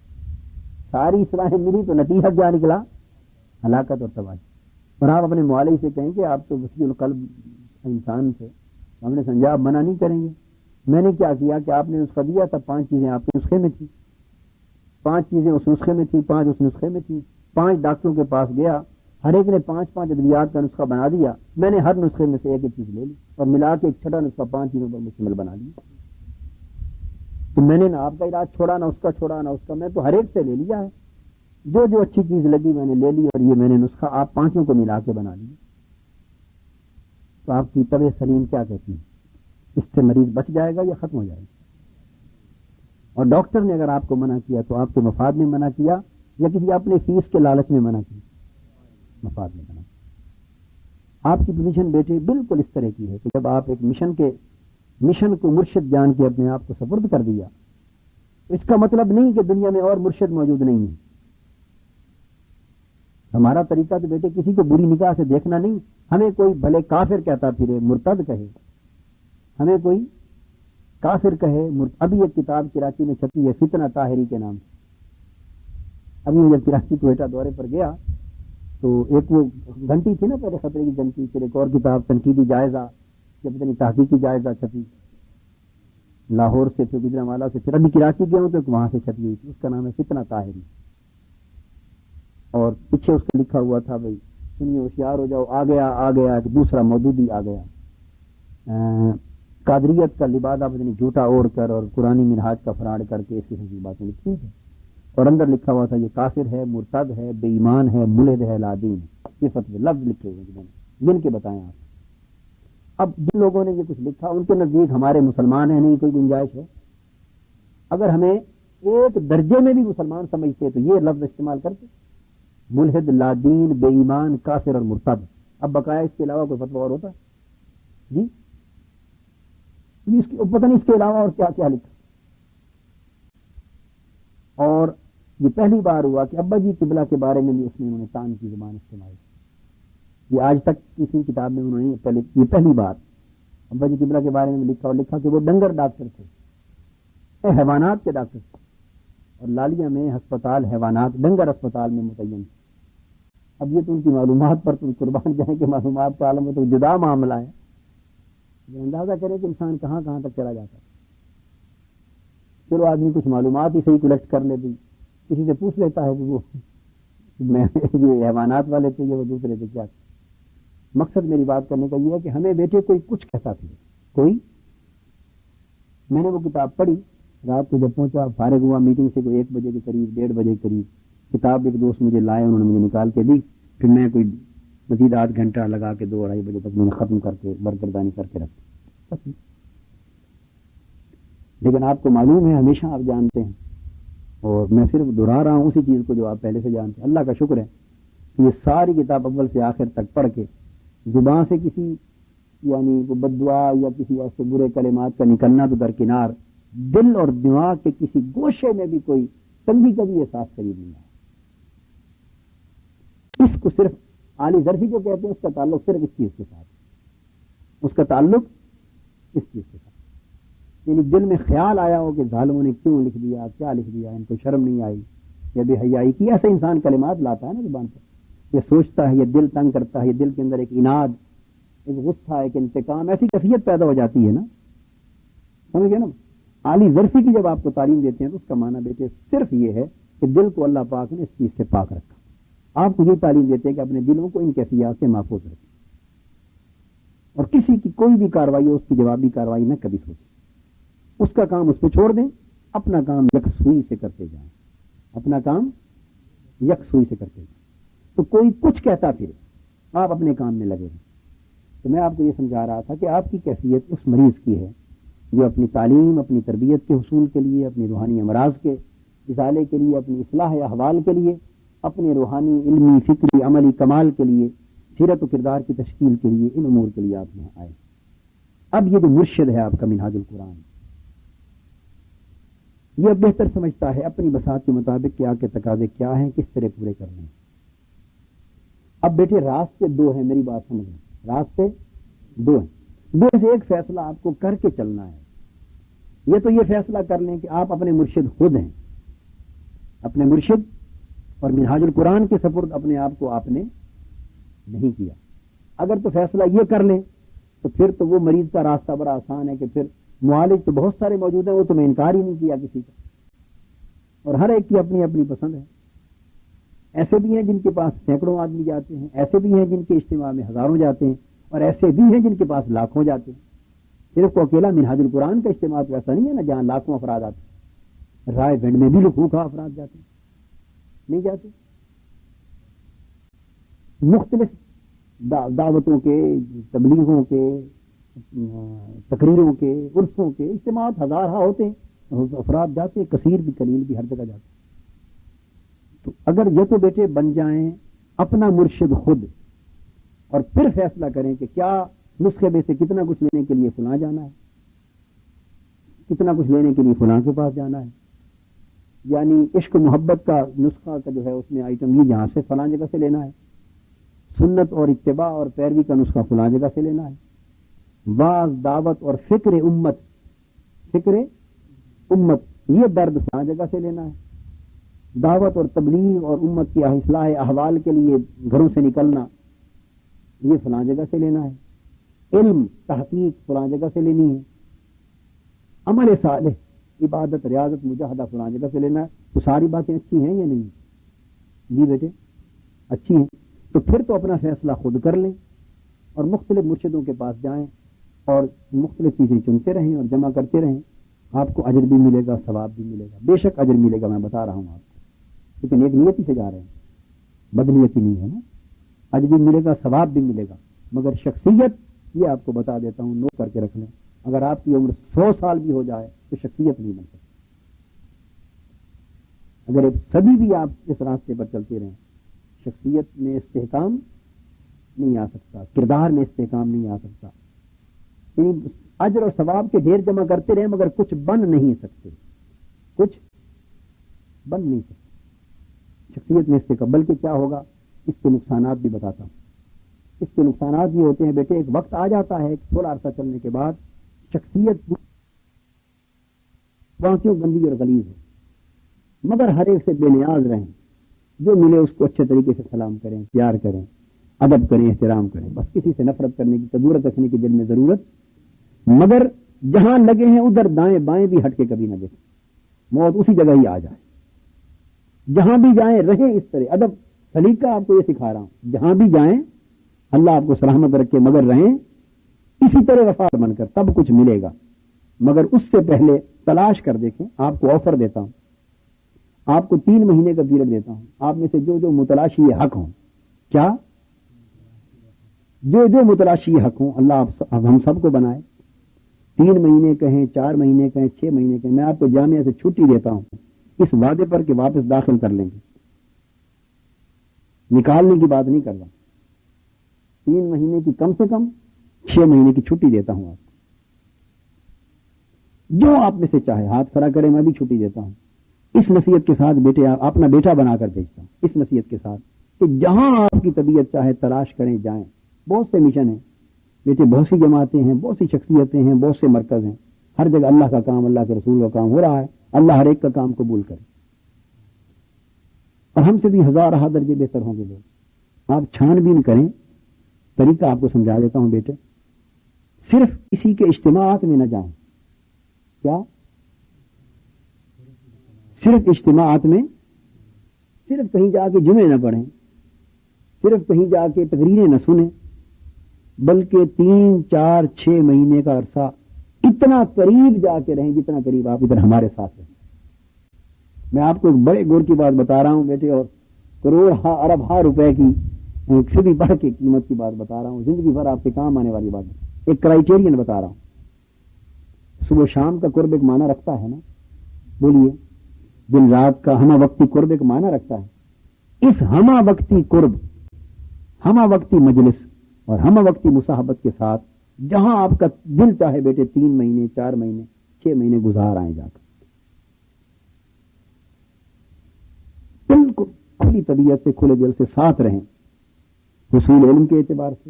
ساری اصلاحیں ملی تو نتیجہ کیا نکلا؟ ہلاکت اور تباہی. اور آپ اپنے معالج سے کہیں کہ آپ تو وسیع القلب انسان تھے، ہم نے سمجھا آپ منع نہیں کریں گے. میں نے کیا کیا کہ آپ نے نسخہ دیا تھا، 5 چیزیں آپ کے نسخے میں تھیں، 5 چیزیں اس نسخے میں تھیں، 5 اس نسخے میں تھیں. 5 ڈاکٹروں کے پاس گیا، ہر ایک نے 5 ادویات کا نسخہ بنا دیا. میں نے ہر نسخے میں سے ایک چیز لے لی اور ملا کے ایک چھٹا نسخہ 5 چیزوں پر مشتمل بنا لیا. تو میں نے نہ آپ کا علاج چھوڑا، نہ اس کا چھوڑا، نہ اس کا، میں تو ہر ایک سے لے لیا ہے. جو جو اچھی چیز لگی میں نے لے لی اور یہ میں نے نسخہ آپ 5 کو ملا کے بنا لیا. تو آپ کی طبیعت سلیم کیا کہتی ہے؟ اس سے مریض بچ جائے گا یا ختم ہو جائے گا؟ اور ڈاکٹر نے اگر آپ کو منع کیا تو آپ کے مفاد میں منع کیا یا کسی اپنے فیس کے لالچ میں منع کیا؟ مفاد میں منع. آپ کی پوزیشن بیٹے بالکل اس طرح کی ہے کہ جب آپ ایک مشن کو مرشد جان کے اپنے آپ کو سپرد کر دیا، اس کا مطلب نہیں کہ دنیا میں اور مرشد موجود نہیں ہے. ہمارا طریقہ تو بیٹے کسی کو بری نگاہ سے دیکھنا نہیں. ہمیں کوئی بھلے کافر کہتا پھرے، مرتد کہے، ہمیں کوئی کافر کہے. ابھی ایک کتاب کراچی میں چھپی ہے فتنہ طاہری کے نام سے. ابھی میں جب کراچی کوئٹہ دورے پر گیا تو ایک وہ گھنٹی تھی نا پہلے خطرے کی گھنٹی، پھر ایک اور کتاب تنقیدی جائزہ یا پتہ نہیں تحقیقی جائزہ چھپی لاہور سے، پھر گجرانوالہ سے، پھر ابھی کراچی گیا ہوں تو ایک وہاں سے چھپی ہوئی تھی، اس کا نام ہے فتنہ طاہری. اور پیچھے اس کا لکھا ہوا تھا بھائی سنیے ہوشیار ہو جاؤ، آ گیا ایک دوسرا مودودی آ گیا، قادریت کا لبادہ بدنی جھوٹا اوڑھ کر اور قرآنی منہاج کا فراڈ کر کے اس قسم کی باتیں لکھی ہیں. اور اندر لکھا ہوا تھا یہ کافر ہے، مرتد ہے، بے ایمان ہے، ملحد ہے، لادین. یہ فتوے لفظ لکھے ہوئے جنہوں نے گن کے بتائیں آپ. اب جن لوگوں نے یہ کچھ لکھا ان کے نزدیک ہمارے مسلمان ہیں نہیں کوئی گنجائش ہے. اگر ہمیں ایک درجے میں بھی مسلمان سمجھتے تو یہ لفظ استعمال کرتے، ملحد، لادین، بے ایمان، کافر اور مرتد. اب بقایا اس کے علاوہ کوئی فتویٰ اور ہوتا جی؟ پتہ نہیں اس کے علاوہ اور کیا کیا لکھا. اور یہ پہلی بار ہوا کہ ابا جی قبلہ کے بارے میں بھی اس میں انہوں نے تان کی زبان استعمال کی. یہ آج تک کسی کتاب میں انہوں نے یہ پہلی بار ابا جی قبلہ کے بارے میں لکھا، اور لکھا کہ وہ ڈنگر ڈاکٹر تھے، حیوانات کے ڈاکٹر تھے. اور لالیہ میں ہسپتال حیوانات ڈنگر اسپتال میں متعین. اب یہ تو ان کی معلومات پر تم قربان جائیں کہ معلومات کا عالم میں تو جدا معاملہ ہے. اندازہ کرے کہ انسان کہاں کہاں تک چلا جاتا ہے. چلو آدمی کچھ معلومات ہی صحیح کلیکٹ کر لے، بھی کسی سے پوچھ لیتا ہے کہ وہ یہ حیوانات والے تھے، یہ وہ دوسرے تھے، کیا. مقصد میری بات کرنے کا یہ ہے کہ ہمیں بیٹے کوئی کچھ کہتا تھا، کوئی. میں نے وہ کتاب پڑھی رات کو جب پہنچا، فارغ ہوا میٹنگ سے کوئی 1 بجے کے قریب، 1:30 بجے کے قریب. کتاب ایک دوست مجھے لائے، انہوں نے مجھے نکال کے دی. پھر میں کوئی مزید آدھ گھنٹہ لگا کے 2-2:30 بجے تک میں نے ختم کر کے برگردانی کر کے رکھی. لیکن آپ کو معلوم ہے، ہمیشہ آپ جانتے ہیں، اور میں صرف دہرا رہا ہوں اسی چیز کو جو آپ پہلے سے جانتے ہیں. اللہ کا شکر ہے کہ یہ ساری کتاب اول سے آخر تک پڑھ کے زبان سے کسی یعنی بد دعا یا کسی ایسے برے کلمات کا نکلنا تو درکنار، دل اور دماغ کے کسی گوشے میں بھی کوئی تنگی کا بھی احساس قریب نہیں ہے. اس کو صرف عالی ظرفی جو کہتے ہیں اس کا تعلق صرف اس چیز کے ساتھ، اس کا تعلق اس چیز کے ساتھ. یعنی دل میں خیال آیا ہو کہ ظالموں نے کیوں لکھ دیا، کیا لکھ دیا، ان کو شرم نہیں آئی یا بے حیائی کی. ایسے انسان کلمات لاتا ہے نا زبان پر، یہ سوچتا ہے، یہ دل تنگ کرتا ہے، یہ دل کے اندر ایک اناد، ایک غصہ، ایک انتقام، ایسی کیفیت پیدا ہو جاتی ہے نا. سمجھ گئے نا؟ عالی ظرفی کی جب آپ کو تعلیم دیتے ہیں تو اس کا معنی بیٹے صرف یہ ہے کہ دل کو اللہ پاک نے اس چیز سے پاک رکھا. آپ کو یہ تعلیم دیتے ہیں کہ اپنے دلوں کو ان کیفیات سے محفوظ رکھیں، اور کسی کی کوئی بھی کاروائی ہو اس کی جوابی کاروائی نہ کبھی سوچیں. اس کا کام اس پہ چھوڑ دیں، اپنا کام یکسوئی سے کرتے جائیں، اپنا کام یکسوئی سے کرتے جائیں. تو کوئی کچھ کہتا پھر آپ اپنے کام میں لگے رہیں. تو میں آپ کو یہ سمجھا رہا تھا کہ آپ کی کیفیت اس مریض کی ہے جو اپنی تعلیم، اپنی تربیت کے حصول کے لیے، اپنی روحانی امراض کے ازالے کے لیے، اپنی اصلاح احوال کے لیے، اپنے روحانی علمی فکری عملی کمال کے لیے، سیرت و کردار کی تشکیل کے لیے، ان امور کے لیے آپ یہاں آئے۔ اب یہ جو مرشد ہے آپ کا منہاج القرآن، یہ بہتر سمجھتا ہے اپنی بساط کے مطابق کہ آپ کے تقاضے کیا ہیں، کس طرح پورے کرنے ہیں۔ اب بیٹے راستے دو ہیں، میری بات سمجھ لیں، راستے دو ہیں، دو سے ایک فیصلہ آپ کو کر کے چلنا ہے۔ یہ تو یہ فیصلہ کر لیں کہ آپ اپنے مرشد خود ہیں، اپنے مرشد اور منہاج القرآن کے سپرد اپنے آپ کو آپ نے نہیں کیا۔ اگر تو فیصلہ یہ کر لیں تو پھر تو وہ مریض کا راستہ بڑا آسان ہے کہ پھر معالج تو بہت سارے موجود ہیں، وہ تو میں انکار ہی نہیں کیا کسی کا، اور ہر ایک کی اپنی اپنی پسند ہے۔ ایسے بھی ہیں جن کے پاس سینکڑوں آدمی جاتے ہیں، ایسے بھی ہیں جن کے اجتماع میں ہزاروں جاتے ہیں، اور ایسے بھی ہیں جن کے پاس لاکھوں جاتے ہیں۔ صرف کو اکیلا منہاج القرآن کا اجتماع تو ایسا نہیں ہے نا جہاں لاکھوں افراد آتے ہیں، رائے گنج میں بھی لکھوں افراد جاتے ہیں، نہیں جاتے۔ مختلف دعوتوں کے، تبلیغوں کے، تقریروں کے، عرسوں کے اجتماعات ہزارہ ہوتے ہیں، افراد جاتے ہیں، کثیر بھی قلیل بھی ہر جگہ جاتے ہیں۔ تو اگر یہ تو بیٹے بن جائیں اپنا مرشد خود، اور پھر فیصلہ کریں کہ کیا نسخے میں سے کتنا کچھ لینے کے لیے فلاں جانا ہے، کتنا کچھ لینے کے لیے فلاں کے پاس جانا ہے، یعنی عشق محبت کا نسخہ کا جو ہے اس میں آئٹم یہ یہاں سے فلاں جگہ سے لینا ہے، سنت اور اتباع اور پیروی کا نسخہ فلاں جگہ سے لینا ہے، واعظ دعوت اور فکر امت یہ درد فلاں جگہ سے لینا ہے، دعوت اور تبلیغ اور امت کی اصلاح احوال کے لیے گھروں سے نکلنا یہ فلاں جگہ سے لینا ہے، علم تحقیق فلاں جگہ سے لینی ہے، عمل صالح عبادت ریاضت مجاہدہ فلاں جگہ سے لینا ہے۔ تو ساری باتیں اچھی ہیں یا نہیں؟ جی بیٹے اچھی ہیں۔ تو پھر تو اپنا فیصلہ خود کر لیں اور مختلف مرشدوں کے پاس جائیں اور مختلف چیزیں چنتے رہیں اور جمع کرتے رہیں، آپ کو اجر بھی ملے گا، ثواب بھی ملے گا، بے شک اجر ملے گا، میں بتا رہا ہوں آپ کو، لیکن ایک نیتی سے جا رہے ہیں، بدنیتی نہیں ہے نا، اجر بھی ملے گا، ثواب بھی ملے گا، مگر شخصیت یہ آپ کو بتا دیتا ہوں، نوٹ کر کے رکھ لیں، اگر آپ کی عمر 100 سال بھی ہو جائے تو شخصیت نہیں بن سکتی۔ اگر ایک صدی بھی آپ اس راستے پر چلتے رہیں، شخصیت میں استحکام نہیں آ سکتا، کردار میں استحکام نہیں آ سکتا، یعنی اجر اور ثواب کے ڈھیر جمع کرتے رہیں مگر کچھ بن نہیں سکتے، کچھ بن نہیں سکتے شخصیت میں استحکام۔ بلکہ کیا ہوگا، اس کے نقصانات بھی بتاتا ہوں۔ اس کے نقصانات یہ ہوتے ہیں بیٹے، ایک وقت آ جاتا ہے تھوڑا عرصہ چلنے کے بعد شخصیت واقعی گندی اور غلیظ ہے، مگر ہر ایک سے بے نیاز رہیں، جو ملے اس کو اچھے طریقے سے سلام کریں، پیار کریں، ادب کریں، احترام کریں، بس کسی سے نفرت کرنے کی، تدورت رکھنے کی دل میں ضرورت، مگر جہاں لگے ہیں ادھر دائیں بائیں بھی ہٹ کے کبھی نہ دیکھیں، موت اسی جگہ ہی آ جائے، جہاں بھی جائیں رہیں اس طرح، ادب سلیقہ آپ کو یہ سکھا رہا ہوں، جہاں بھی جائیں اللہ آپ کو سلامت رکھے مگر رہیں اسی طرح وفادار بن کر، تب کچھ ملے گا، مگر اس سے پہلے تلاش کر دیکھیں۔ آپ کو آفر دیتا ہوں، آپ کو 3 مہینے کا پیریڈ دیتا ہوں، آپ میں سے جو متلاشی حق ہوں، کیا جو متلاشی حق ہوں، اللہ ہم سب کو بنائے، 3 مہینے کہیں، 4 مہینے کہیں، 6 مہینے کہیں، میں آپ کو جامعہ سے چھٹی دیتا ہوں اس وعدے پر کہ واپس داخل کر لیں گے، نکالنے کی بات نہیں کر رہا، 3 مہینے کی کم سے کم 6 مہینے کی چھٹی دیتا ہوں آپ کو، جو آپ میں سے چاہے ہاتھ کھڑا کرے، میں بھی چھٹی دیتا ہوں، اس نصیحت کے ساتھ بیٹے اپنا بیٹا بنا کر بھیجتا ہوں، اس نصیحت کے ساتھ کہ جہاں آپ کی طبیعت چاہے تلاش کریں، جائیں، بہت سے مشن ہیں بیٹے، بہت سی جماعتیں ہیں، بہت سی شخصیتیں ہیں، بہت سے مرکز ہیں، ہر جگہ اللہ کا کام، اللہ کے رسول کا کام ہو رہا ہے، اللہ ہر ایک کا کام قبول کرے، اور ہم سے بھی ہزارہ درجے بہتر ہوں گے لوگ۔ آپ چھان بین کریں، طریقہ آپ کو سمجھا دیتا ہوں بیٹے، صرف اسی کے اجتماعات میں نہ جائیں، کیا صرف اجتماعات میں، صرف کہیں جا کے جمعے نہ پڑھیں، صرف کہیں جا کے تقریریں نہ سنیں، بلکہ 3 4 6 مہینے کا عرصہ اتنا قریب جا کے رہیں جتنا قریب آپ ادھر ہمارے ساتھ رہیں۔ میں آپ کو ایک بڑے غور کی بات بتا رہا ہوں بیٹے، اور کروڑ ارب روپے کی سے بھی بڑھ کے قیمت کی بات بتا رہا ہوں، زندگی بھر آپ کے کام آنے والی بات، ایک کرائیٹیرین بتا رہا ہوں۔ صبح شام کا قرب ایک معنی رکھتا ہے نا، بولیے دن رات کا ہمہ وقتی قرب ایک معنی رکھتا ہے. اس ہمہ وقتی قرب، ہمہ وقتی مجلس اور ہمہ وقتی مصاحبت کے ساتھ جہاں آپ کا دل چاہے بیٹے 3 مہینے 4 مہینے 6 مہینے گزار آئیں جا کر، بالکل کھلی طبیعت سے کھلے دل سے ساتھ رہیں، حصول علم کے اعتبار سے،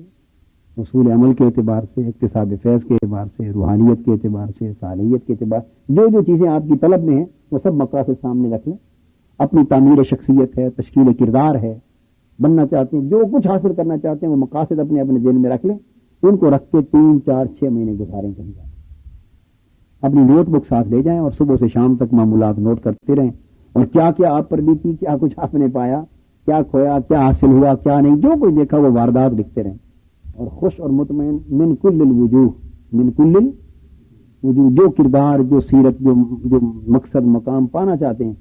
حصول عمل کے اعتبار سے، اکتساب فیض کے اعتبار سے، روحانیت کے اعتبار سے، صالحیت کے اعتبار سے، جو چیزیں آپ کی طلب میں ہیں وہ سب مقاصد سامنے رکھ لیں. اپنی تعمیر شخصیت ہے، تشکیل کردار ہے، بننا چاہتے ہیں، جو کچھ حاصل کرنا چاہتے ہیں وہ مقاصد اپنے اپنے ذہن میں رکھ لیں. ان کو رکھ کے 3 4 6 مہینے گزاریں کہیں جا. اپنی نوٹ بک ساتھ لے جائیں اور صبح سے شام تک معمولات نوٹ کرتے رہیں، اور کیا کیا آپ پر بیتی، کیا کچھ آپ نے پایا، کیا کھویا، کیا حاصل ہوا، کیا نہیں، جو کچھ دیکھا وہ واردات لکھتے رہیں. اور خوش اور مطمئن من کل الوجوہ، من کل الوجوہ، جو کردار، جو سیرت، جو مقصد مقام پانا چاہتے ہیں،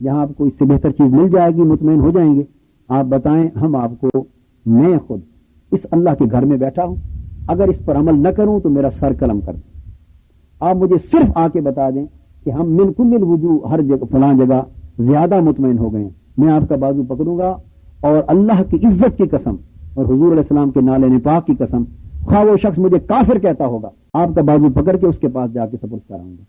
جہاں آپ کو اس سے بہتر چیز مل جائے گی مطمئن ہو جائیں گے. آپ بتائیں، ہم آپ کو، میں خود اس اللہ کے گھر میں بیٹھا ہوں، اگر اس پر عمل نہ کروں تو میرا سر قلم کر دیں. آپ مجھے صرف آ کے بتا دیں کہ ہم من کل الوجوہ ہر جگہ فلاں جگہ زیادہ مطمئن ہو گئے ہیں، میں آپ کا بازو پکڑوں گا اور اللہ کی عزت کی قسم اور حضور علیہ السلام کے نالے پاک کی قسم، خواہ وہ شخص مجھے کافر کہتا ہوگا، آپ کا بازو پکڑ کے اس کے پاس جا کے سپرد کراؤں گا.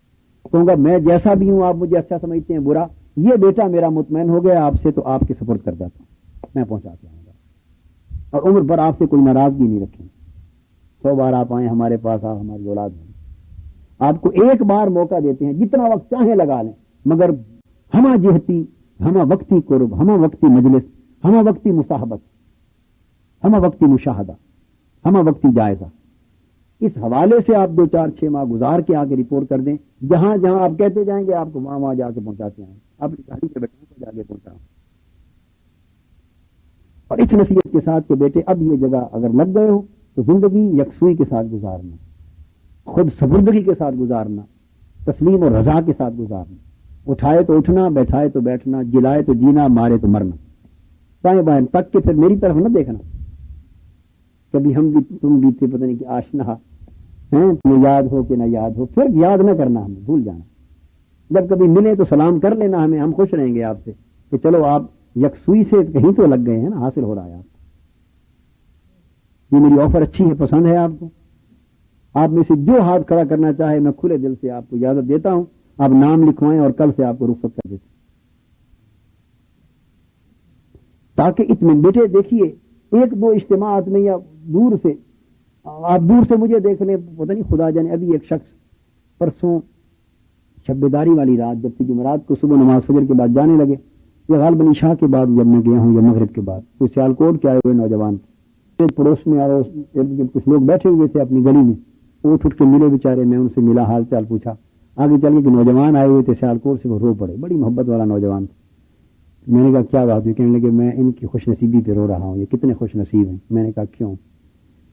کہوں گا میں جیسا بھی ہوں، آپ مجھے اچھا سمجھتے ہیں برا، یہ بیٹا میرا مطمئن ہو گیا آپ سے، تو آپ کے سپرد کر جاتا ہوں، میں پہنچا کے آؤں گا. اور عمر بھر آپ سے کوئی ناراضگی نہیں رکھیں. 100 بار آپ آئیں ہمارے پاس، آپ ہماری اولاد ہیں، آپ کو ایک بار موقع دیتے ہیں، جتنا وقت چاہیں لگا لیں، مگر ہمہ جہتی، ہمہ وقتی قرب، ہمہ وقتی مجلس، ہمہ وقتی مصاحبت، ہمہ وقتی مشاہدہ، ہمہ وقتی جائزہ، اس حوالے سے آپ 2 4 6 ماہ گزار کے آگے رپورٹ کر دیں. جہاں جہاں آپ کہتے جائیں گے آپ کو وہاں جا کے پہنچاتے ہیں، اپنی گاڑی کے بیٹھوں کو جا کے پہنچاؤں. اور اس نصیحت کے ساتھ کہ بیٹے اب یہ جگہ اگر لگ گئے ہو تو زندگی یکسوئی کے ساتھ گزارنا، خود سپردگی کے ساتھ گزارنا، تسلیم اور رضا کے ساتھ گزارنا، اٹھائے تو اٹھنا، بیٹھائے تو بیٹھنا، جلائے تو جینا، مارے تو مرنا، بائیں بائیں تک کے پھر میری طرف نہ دیکھنا. کبھی ہم بھی تم بھی تھے پتہ نہیں کہ آشنا ہیں، تمہیں یاد ہو کہ نہ یاد ہو، پھر یاد نہ کرنا، ہمیں بھول جانا. جب کبھی ملے تو سلام کر لینا ہمیں، ہم خوش رہیں گے آپ سے کہ چلو آپ یکسوئی سے کہیں تو لگ گئے ہیں نا، حاصل ہو رہا ہے آپ کو. یہ میری آفر اچھی ہے، پسند ہے آپ کو. آپ میں سے جو ہاتھ کھڑا کرنا چاہے میں کھلے دل سے آپ کو اجازت دیتا ہوں، آپ نام لکھوائیں اور کل سے آپ کو رخصت کر دیتے، تاکہ اتنے بیٹے دیکھیے 1 2 اجتماعات میں یا دور سے، آپ دور سے مجھے دیکھ لیں، پتہ نہیں خدا جانے. ابھی ایک شخص پرسوں شبیداری والی رات جب تھی جمعرات کو صبح نماز فجر کے بعد جانے لگے، یا غالباً عشاء کے بعد جب میں گیا ہوں یا مغرب کے بعد، تو سیالکوٹ کے آئے ہوئے نوجوان پڑوس میں اور کچھ لوگ بیٹھے ہوئے تھے اپنی گلی میں، اٹھ کے ملے بیچارے، میں ان سے ملا، حال چال پوچھا. آگے چل کے کہ نوجوان آئے ہوئے تھے سیالکوٹ سے، وہ رو پڑے، بڑی محبت والا نوجوان تھا. میں نے کہا کیا بات ہے؟ کہنے لگے میں ان کی خوش نصیبی پہ رو رہا ہوں، یہ کتنے خوش نصیب ہیں. میں نے کہا کیوں؟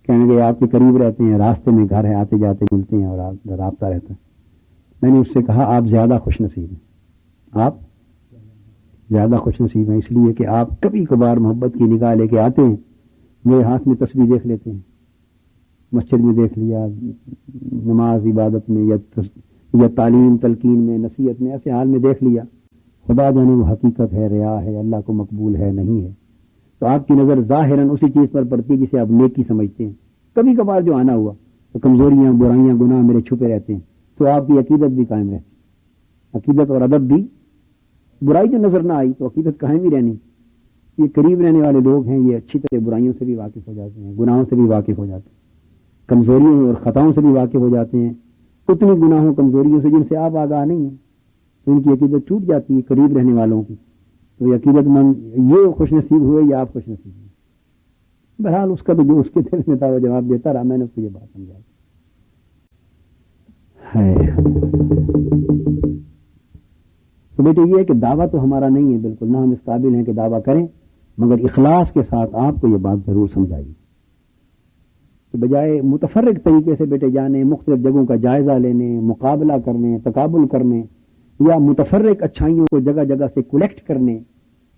کہنے لگے آپ کے قریب رہتے ہیں، راستے میں گھر ہے، آتے جاتے ملتے ہیں اور رابطہ رہتا ہے. میں نے اس سے کہا آپ زیادہ خوش نصیب ہیں، آپ زیادہ خوش نصیب ہیں، اس لیے کہ آپ کبھی کبھار محبت کی نگاہ لے کے آتے ہیں، میرے ہاتھ میں تسبیح دیکھ لیتے ہیں، مسجد میں دیکھ لیا، نماز عبادت میں یا تعلیم تلقین میں، نصیحت میں، ایسے حال میں دیکھ لیا. خدا جانے وہ حقیقت ہے، ریا ہے، اللہ کو مقبول ہے نہیں ہے. تو آپ کی نظر ظاہراً اسی چیز پر پڑتی ہے جسے آپ نیکی سمجھتے ہیں. کبھی کبھار جو آنا ہوا تو کمزوریاں، برائیاں، گناہ میرے چھپے رہتے ہیں، تو آپ کی عقیدت بھی قائم رہتی، عقیدت اور ادب بھی. برائی جو نظر نہ آئی تو عقیدت قائم ہی رہنی. یہ قریب رہنے والے لوگ ہیں، یہ اچھی طرح برائیوں سے بھی واقف ہو جاتے ہیں، گناہوں سے بھی واقف ہو جاتے ہیں، کمزوریوں اور خطاؤں سے بھی واقف ہو جاتے ہیں، اتنی گناہوں کمزوریوں سے جن سے آپ آگاہ نہیں ہیں، تو ان کی عقیدت ٹوٹ جاتی ہے قریب رہنے والوں کی. تو یہ عقیدت مند یہ خوش نصیب ہوئے یا آپ خوش نصیب ہوئے. بہرحال اس کا تو جو اس کے دل میں تھا وہ جواب دیتا رہا، میں نے اس کو یہ بات سمجھائی. تو بیٹے یہ ہے کہ دعویٰ تو ہمارا نہیں ہے بالکل، نہ ہم اس قابل ہیں کہ دعویٰ کریں، مگر اخلاص کے ساتھ آپ کو یہ بات ضرور سمجھائیے کہ بجائے متفرق طریقے سے بیٹے جانے، مختلف جگہوں کا جائزہ لینے، مقابلہ کرنے، تقابل کرنے، یا متفرق اچھائیوں کو جگہ جگہ سے کلیکٹ کرنے،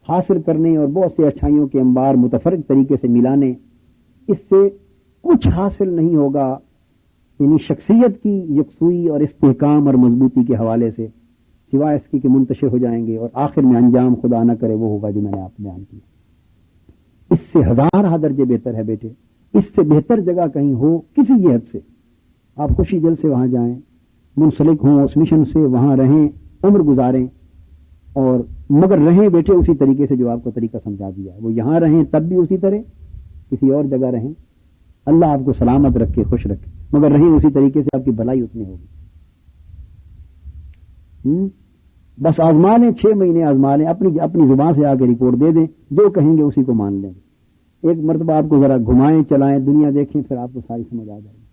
حاصل کرنے اور بہت سے اچھائیوں کے انبار متفرق طریقے سے ملانے، اس سے کچھ حاصل نہیں ہوگا. یعنی شخصیت کی یکسوئی اور استحکام اور مضبوطی کے حوالے سے سوائے اس کی کہ منتشر ہو جائیں گے اور آخر میں انجام خدا نہ کرے وہ ہوگا جو میں نے آپ بیان کیا. اس سے ہزارہ درجے بہتر ہے بیٹے. اس سے بہتر جگہ کہیں ہو کسی جہت سے آپ خوشی دل سے وہاں جائیں, منسلک ہوں اس مشن سے, وہاں رہیں, عمر گزاریں, اور مگر رہیں بیٹے اسی طریقے سے جو آپ کو طریقہ سمجھا دیا ہے. وہ یہاں رہیں تب بھی اسی طرح, کسی اور جگہ رہیں, اللہ آپ کو سلامت رکھے, خوش رکھے, مگر رہیں اسی طریقے سے, آپ کی بھلائی اتنی ہوگی. بس آزما لیں, 6 مہینے آزما لیں, اپنی زبان سے آ کے رپورٹ دے دیں, جو کہیں گے اسی کو مان لیں. ایک مرتبہ آپ کو ذرا گھمائیں چلائیں, دنیا دیکھیں, پھر آپ کو ساری سمجھ آ جائے گی.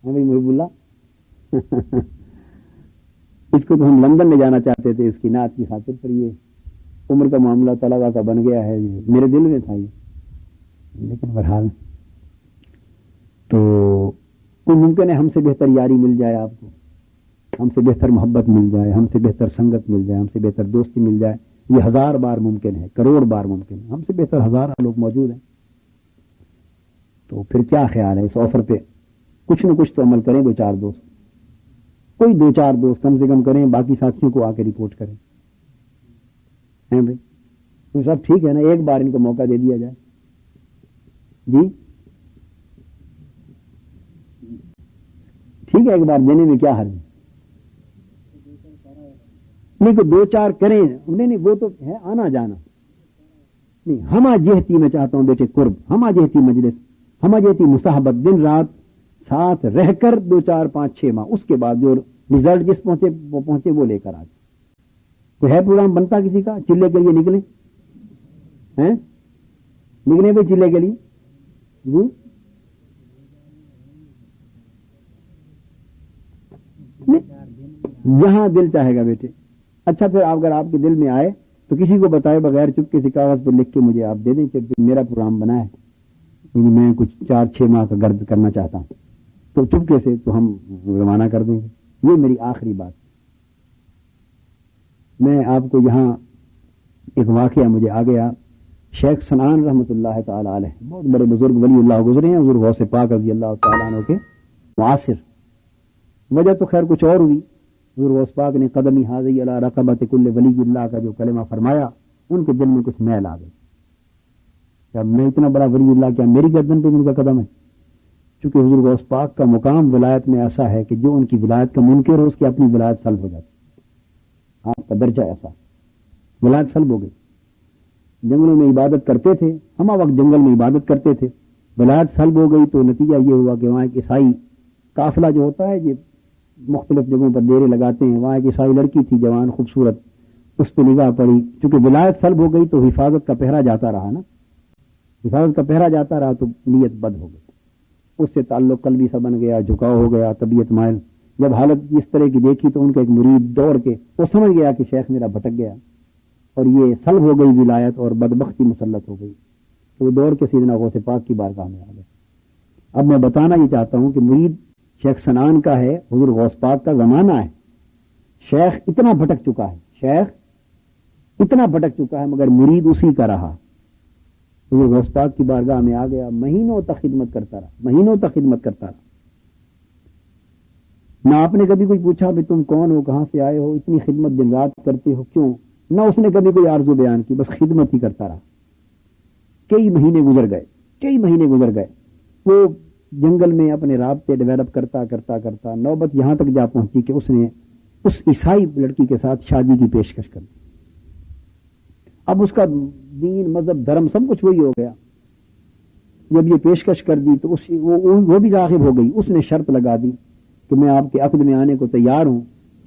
ہاں بھائی محب اللہ, اس کو تو ہم لندن لے جانا چاہتے تھے اس کی نعت کی خاطر, پر یہ عمر کا معاملہ طلبہ کا بن گیا ہے. میرے دل میں تھا یہ, لیکن بہرحال تو کوئی ممکن ہے ہم سے بہتر یاری مل جائے آپ کو, ہم سے بہتر محبت مل جائے, ہم سے بہتر سنگت مل جائے, ہم سے بہتر دوستی مل جائے. یہ 1000 بار ممکن ہے, کروڑ بار ممکن ہے. ہم سے بہتر ہزاروں لوگ موجود ہیں. تو پھر کیا خیال ہے اس آفر پہ کچھ نہ کچھ تو عمل کریں. 2-4 دوست, کوئی 2-4 دوست کم سے کم کریں, باقی ساتھیوں کو آ کے رپورٹ کریں. ہیں بھائی تو سب ٹھیک ہے نا, ایک بار ان کو موقع دے دیا جائے. جی ٹھیک ہے, ایک بار دینے میں کیا حرج ہے. نہیں کہ 2-4 کریں, نہیں وہ تو ہے آنا جانا. نہیں, ہما جہتی میں چاہتا ہوں بیٹے قرب, ہما جہتی مجلس, ہما جہتی مصاحبت, دن رات ساتھ رہ کر 2-4-5-6 ماہ, اس کے بعد جو رزلٹ جس پہنچے وہ لے کر آ جائے. تو ہے پروگرام بنتا کسی کا چلے کے لیے نکلیں, ہیں نکلیں بھائی چلے کے لیے. جی جہاں دل چاہے گا بیٹے. اچھا پھر اگر آپ کے دل میں آئے تو کسی کو بتائے بغیر چپکے سے کاغذ پہ لکھ کے مجھے آپ دے دیں کہ میرا پروگرام بنا ہے, یعنی میں کچھ 4-6 ماہ کا گرد کرنا چاہتا ہوں, تو چپکے سے تو ہم روانہ کر دیں گے. یہ میری آخری بات. میں آپ کو یہاں ایک واقعہ مجھے آ گیا. شیخ سنان رحمۃ اللہ تعالی علیہ, بہت بڑے بزرگ ولی اللہ گزرے ہیں, حضور غوث پاک رضی اللہ تعالیٰ عنہ کے معاصر. وجہ تو خیر کچھ اور ہوئی. حضور غوث پاک نے قدمی حاضی علی رقبت کل ولی اللہ کا جو کلمہ فرمایا, ان کے دل میں کچھ میل آ گئی. کیا میں اتنا بڑا ولی اللہ, کیا میری گردن پہ ان کا قدم ہے؟ چونکہ حضور غوث پاک کا مقام ولایت میں ایسا ہے کہ جو ان کی ولایت کا منکر ہو اس کی اپنی ولایت سلب ہو جاتی. آپ کا درجہ ایسا, ولایت سلب ہو گئی. جنگلوں میں عبادت کرتے تھے, ہم وقت جنگل میں عبادت کرتے تھے, ولایت سلب ہو گئی تو نتیجہ یہ ہوا کہ وہاں ایک عیسائی قافلہ جو ہوتا ہے یہ مختلف جگہوں پر ڈیرے لگاتے ہیں, وہاں ایک عیسائی لڑکی تھی جوان خوبصورت, اس پہ نگاہ پڑی. چونکہ ولایت سلب ہو گئی تو حفاظت کا پہرا جاتا رہا نا, حفاظت کا پہرا جاتا رہا تو نیت بد ہو گئی. اس سے تعلق قلبی سا بن گیا, جھکاؤ ہو گیا, طبیعت مائل. جب حالت اس طرح کی دیکھی تو ان کا ایک مرید دوڑ کے وہ سمجھ گیا کہ شیخ میرا بھٹک گیا اور یہ سلب ہو گئی ولایت اور بدبختی مسلط ہو گئی. تو وہ دوڑ کے سیدنا غوث پاک کی بارگاہ میں آ گئے. اب میں بتانا یہ چاہتا ہوں کہ مرید شیخ سنان کا ہے, حضور غوث پاک کا زمانہ ہے. شیخ اتنا بھٹک چکا ہے, شیخ اتنا بھٹک چکا ہے, مگر مرید اسی کا رہا. حضور غوث پاک کی بارگاہ میں آ گیا, مہینوں تک خدمت کرتا رہا, مہینوں تک خدمت کرتا رہا. نہ آپ نے کبھی کوئی پوچھا بھی تم کون ہو, کہاں سے آئے ہو, اتنی خدمت دن رات کرتے ہو کیوں؟ نہ اس نے کبھی کوئی آرزو بیان کی, بس خدمت ہی کرتا رہا. کئی مہینے گزر گئے, کئی مہینے گزر گئے. وہ جنگل میں اپنے رابطے ڈیولپ کرتا کرتا کرتا نوبت یہاں تک جا پہنچی کہ اس نے اس عیسائی لڑکی کے ساتھ شادی کی پیشکش کر دی. اب اس کا دین, مذہب, دھرم سب کچھ وہی ہو گیا. جب یہ پیشکش کر دی تو وہ بھی راغب ہو گئی. اس نے شرط لگا دی کہ میں آپ کے عقد میں آنے کو تیار ہوں,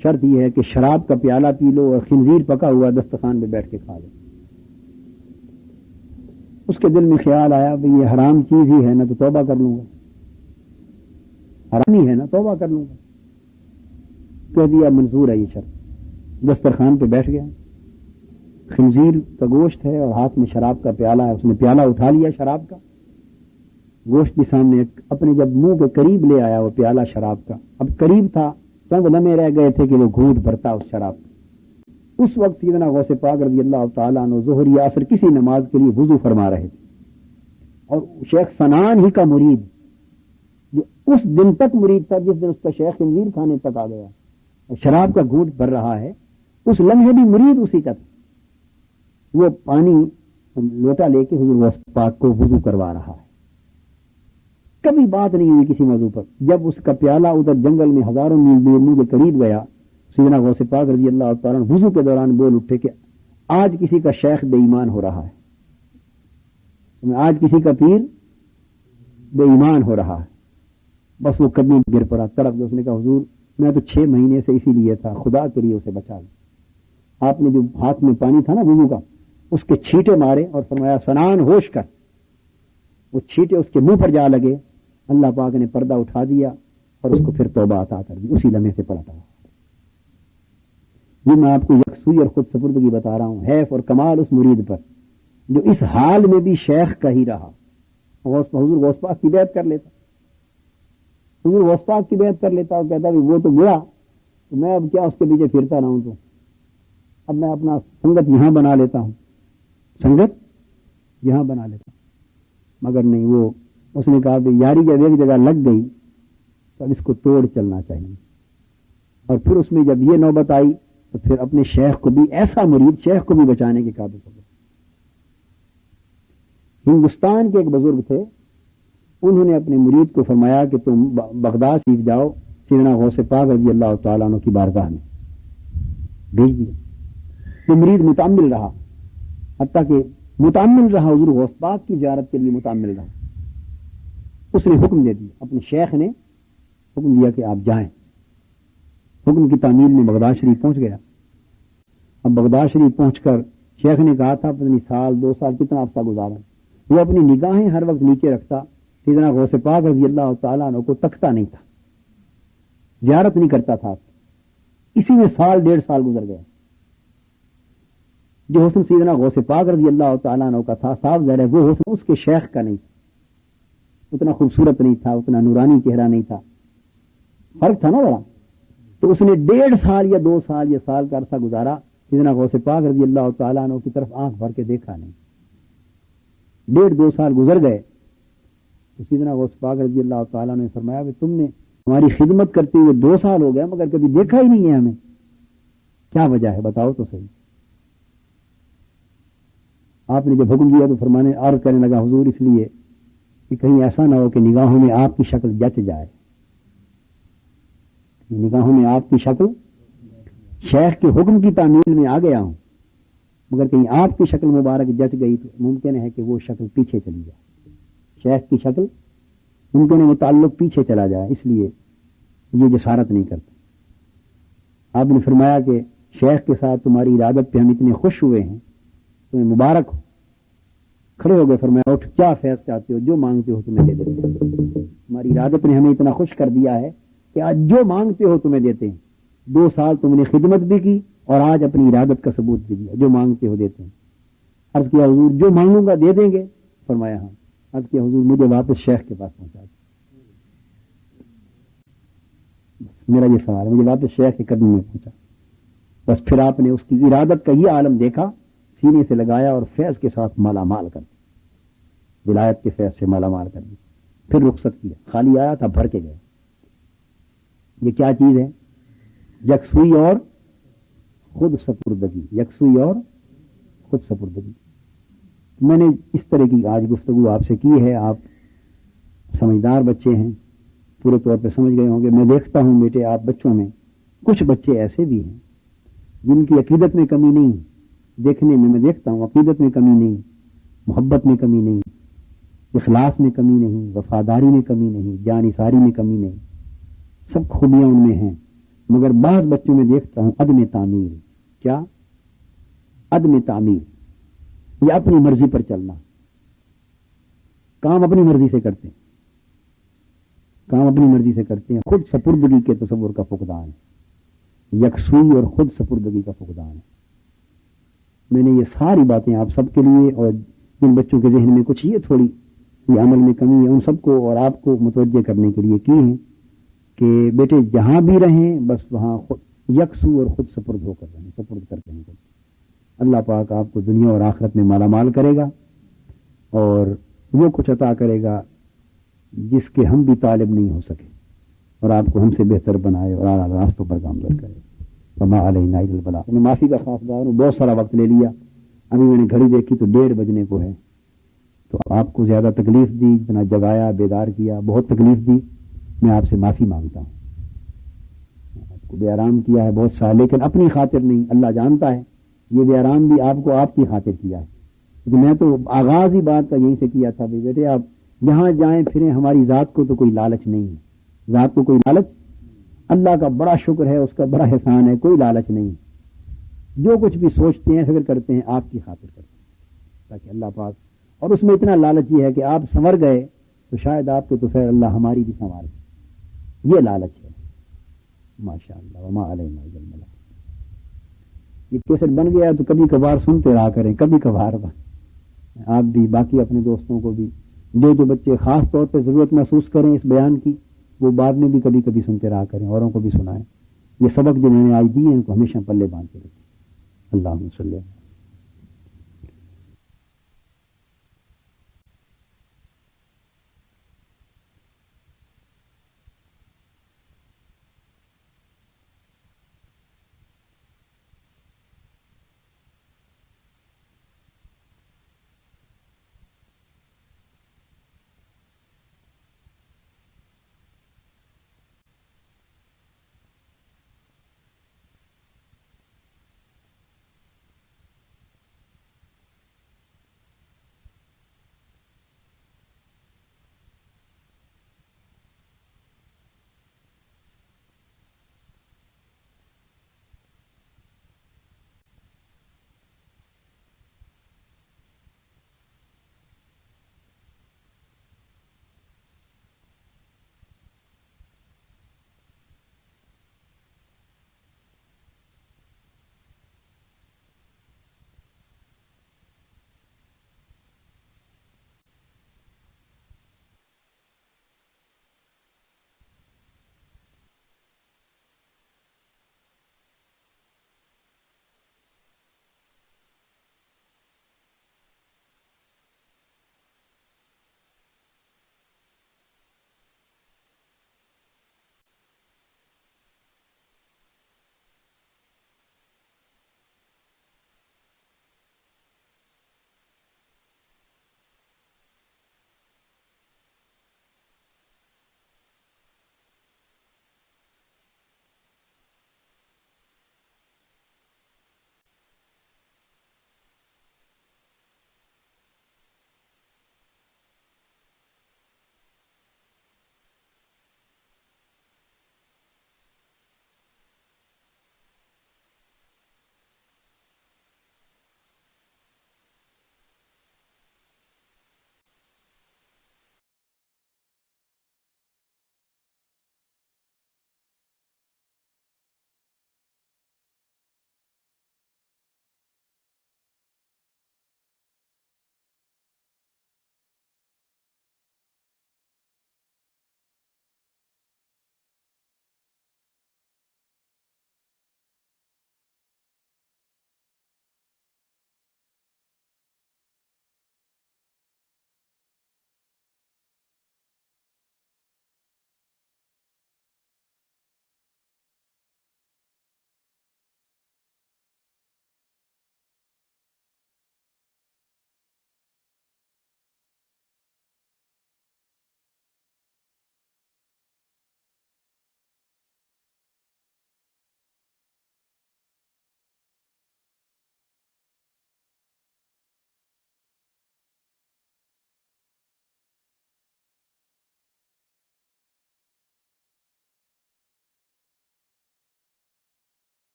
شرط یہ ہے کہ شراب کا پیالہ پی لو اور خنزیر پکا ہوا دسترخوان پہ بیٹھ کے کھا لو. اس کے دل میں خیال آیا بھئی یہ حرام چیز ہی ہے نا, تو توبہ کر لوں گا, حرامی ہے نا, توبہ کر لوں گا. کہہ دیا منظور ہے یہ شرط. دسترخوان پہ بیٹھ گیا, خنزیر کا گوشت ہے اور ہاتھ میں شراب کا پیالہ ہے. اس نے پیالہ اٹھا لیا شراب کا, گوشت بھی سامنے, اپنے جب منہ کے قریب لے آیا وہ پیالہ شراب کا, اب قریب تھا, چند لمحے رہ گئے تھے کہ وہ گھونٹ بھرتا اس شراب کا. اس وقت سیدنا غوث پاک رضی اللہ تعالیٰ عنہ ظہر یا عصر کسی نماز کے لیے وضو فرما رہے تھے, اور شیخ سنان ہی کا مرید جو اس دن تک مرید تھا جس دن اس کا شیخ خنزیر کھانے تک آ گیا, اور شراب کا گھونٹ بھر رہا ہے، اس لمحے بھی مرید اسی کا تھا، وہ پانی لوٹا لے کے حضور غوث پاک کو وضو کروا رہا ہے، کبھی بات نہیں ہوئی کسی موضوع پر۔ جب اس کا پیالہ ادھر جنگل میں ہزاروں میل دور منہ کے قریب گیا، سیدنا غوث پاک رضی اللہ تعالیٰ عنہ وضو کے دوران بول اٹھے کہ آج کسی کا شیخ بے ایمان ہو رہا ہے، آج کسی کا پیر بے ایمان ہو رہا ہے۔ بس وہ قدموں میں گر پڑا، تڑپ گیا، اس نے کہا حضور میں تو 6 مہینے سے اسی لیے تھا، خدا کے لیے اسے بچا لیں۔ آپ نے جو ہاتھ میں پانی تھا نا وضو کا، اس کے چھینٹے مارے اور فرمایا سنان ہوش کر، وہ چھینٹے اس کے منہ پر جا لگے، اللہ پاک نے پردہ اٹھا دیا اور اس کو پھر توبہ عطا کر دی، اسی لمحے سے پلٹا۔ یہ میں آپ کو یکسوئی اور خود سپردگی بتا رہا ہوں، حیف اور کمال اس مرید پر جو اس حال میں بھی شیخ کا ہی رہا۔ حضور غوث پاک کی بیعت کر لیتا، حضور غوث پاک کی بیعت کر لیتا اور کہتا وہ تو گیا تو میں اب کیا اس کے پیچھے پھرتا رہا ہوں، تو اب میں اپنا سنگت یہاں بنا لیتا ہوں، سنگت یہاں بنا لیتا ہوں۔ مگر نہیں، وہ اس نے کہا کہ یاری جب ایک جگہ لگ گئی تو اب اس کو توڑ چلنا چاہیے۔ اور پھر اس میں جب یہ نوبت آئی تو پھر اپنے شیخ کو بھی، ایسا مرید شیخ کو بھی بچانے کے قابل ہو گئے۔ ہندوستان کے ایک بزرگ تھے، انہوں نے اپنے مرید کو فرمایا کہ تم بغداد شریف جاؤ، سیدنا غوث پاک رضی اللہ تعالیٰ عنہ کی بارگاہ میں بھیج دیا۔ وہ مرید متعمل رہا، حتیٰ کہ متعمل رہا، حضور غوث پاک کی زیارت کے لیے متعمل رہا۔ اس نے حکم دے دیا، اپنے شیخ نے حکم دیا کہ آپ جائیں۔ حکم کی تعمیل میں بغداد شریف پہنچ گیا۔ اب بغداد شریف پہنچ کر شیخ نے کہا تھا پتہ نہیں سال 2 سال کتنا عرصہ گزارا، وہ اپنی نگاہیں ہر وقت نیچے رکھتا، سیدنا غوث پاک رضی اللہ تعالیٰ عنہ کو تکتا نہیں تھا، زیارت نہیں کرتا تھا۔ اسی میں 1.5 سال گزر گیا۔ جو حسن سیدنا غوث پاک رضی اللہ تعالیٰ عنہ کا تھا، صاف ظاہر ہے وہ حسن اس کے شیخ کا نہیں تھا، اتنا خوبصورت نہیں تھا، اتنا نورانی چہرہ نہیں تھا، فرق تھا نا بڑا۔ تو اس نے 1.5 سال یا 2 سال یا سال کا عرصہ گزارا، سیدنا غوث پاک رضی اللہ تعالیٰ عنہ کی طرف آنکھ بھر کے دیکھا نہیں۔ 1.5-2 سال گزر گئے تو سیدنا غوث پاک رضی اللہ تعالیٰ نے فرمایا کہ تم نے ہماری خدمت کرتے ہوئے 2 سال ہو گئے مگر کبھی دیکھا ہی نہیں ہے ہمیں، کیا وجہ ہے بتاؤ تو صحیح۔ آپ نے جب حکم دیا تو فرمانے عرض کرنے لگا حضور اس لیے کہ کہیں ایسا نہ ہو کہ نگاہوں میں آپ کی شکل جچ جائے، نگاہوں میں آپ کی شکل، شیخ کے حکم کی تعمیل میں آ گیا ہوں مگر کہیں آپ کی شکل مبارک جچ گئی تو ممکن ہے کہ وہ شکل پیچھے چلی جائے، شیخ کی شکل ممکن ہے وہ تعلق پیچھے چلا جائے، اس لیے یہ جسارت نہیں کرتا۔ آپ نے فرمایا کہ شیخ کے ساتھ تمہاری ارادت پہ ہم اتنے خوش ہوئے ہیں، تمہیں مبارک ہو۔ کھڑے ہو گئے، فرمایا اٹھ، کیا فیض چاہتے ہو، جو مانگتے ہو تمہیں دے دیتے ہیں، تمہاری ارادت نے ہمیں اتنا خوش کر دیا ہے کہ آج جو مانگتے ہو تمہیں دیتے ہیں۔ 2 سال تم نے خدمت بھی کی اور آج اپنی ارادت کا ثبوت بھی دیا، جو مانگتے ہو دیتے ہیں۔ عرض کیا حضور جو مانگوں گا دے دیں گے؟ فرمایا ہاں۔ عرض کیا حضور مجھے واپس شیخ کے پاس پہنچا دیں، بس میرا یہ سوال ہے، مجھے واپس شیخ کے قدم میں پہنچا۔ بس پھر آپ نے اس کی ارادت کا یہ عالم دیکھا، سینے سے لگایا اور فیض کے ساتھ مالا مال کر دیا، ولایت کے فیض سے مالا مال کر دیا۔ پھر رخصت کیا، خالی آیا تھا بھر کے گیا۔ یہ کیا چیز ہے؟ یکسوئی اور خود سپردگی، یکسوئی اور خود سپردگی۔ میں نے اس طرح کی آج گفتگو آپ سے کی ہے، آپ سمجھدار بچے ہیں، پورے طور پہ سمجھ گئے ہوں گے۔ میں دیکھتا ہوں بیٹے آپ بچوں میں کچھ بچے ایسے بھی ہیں جن کی عقیدت میں کمی نہیں، دیکھنے میں دیکھتا ہوں عقیدت میں کمی نہیں، محبت میں کمی نہیں، اخلاص میں کمی نہیں، وفاداری میں کمی نہیں، جانثاری میں کمی نہیں، سب خوبیاں ان میں ہیں، مگر بعض بچوں میں دیکھتا ہوں عدم تعمیر۔ کیا؟ عدم تعمیر، یہ اپنی مرضی پر چلنا، کام اپنی مرضی سے کرتے ہیں، کام اپنی مرضی سے کرتے ہیں، خود سپردگی کے تصور کا فقدان ہے، یکسوئی اور خود سپردگی کا فقدان ہے۔ میں نے یہ ساری باتیں آپ سب کے لیے اور جن بچوں کے ذہن میں کچھ یہ تھوڑی یہ عمل میں کمی ہے ان سب کو اور آپ کو متوجہ کرنے کے لیے کی ہیں کہ بیٹے جہاں بھی رہیں بس وہاں یکسو اور خود سپرد ہو کر رہیں، سپرد کرتے ہیں۔ اللہ پاک آپ کو دنیا اور آخرت میں مالا مال کرے گا اور وہ کچھ عطا کرے گا جس کے ہم بھی طالب نہیں ہو سکے، اور آپ کو ہم سے بہتر بنائے اور اعلیٰ راستوں پر گامزن کرے. وما علینا الا البلاغ. میں معافی کا خواستگار ہوں، بہت سارا وقت لے لیا. ابھی میں نے گھڑی دیکھی تو 1:30 بجنے کو ہے، تو آپ کو زیادہ تکلیف دی، اتنا جگایا، بیدار کیا، بہت تکلیف دی. میں آپ سے معافی مانگتا ہوں. آپ کو بے آرام کیا ہے بہت سا، لیکن اپنی خاطر نہیں، اللہ جانتا ہے یہ بے آرام بھی آپ کو آپ کی خاطر کیا ہے. کیونکہ میں تو آغاز ہی بات کا یہیں سے کیا تھا، بھائی بیٹے آپ جہاں جائیں پھریں ہماری ذات کو تو کوئی لالچ نہیں ہے، ذات کو کوئی لالچ، اللہ کا بڑا شکر ہے، اس کا بڑا احسان ہے، کوئی لالچ نہیں. جو کچھ بھی سوچتے ہیں فکر کرتے ہیں آپ کی خاطر کرتے ہیں تاکہ اللہ پاک، اور اس میں اتنا لالچ یہ ہے کہ آپ سنور گئے تو شاید آپ کے تو خیر اللہ ہماری بھی سنوار، یہ لالچ ہے. ماشاء اللہ وما علینا الا البلاغ. یہ کیسٹ بن گیا تو کبھی کبھار سنتے رہا کریں، کبھی کبھار آپ بھی، باقی اپنے دوستوں کو بھی، جو بچے خاص طور پہ ضرورت محسوس کریں اس بیان کی، وہ بعد میں بھی کبھی کبھی سنتے رہا کریں، اوروں کو بھی سنائیں. یہ سبق جو میں نے آج دیے ہیں ان کو ہمیشہ پلے باندھ کے رکھیں. اللہم صلی اللہ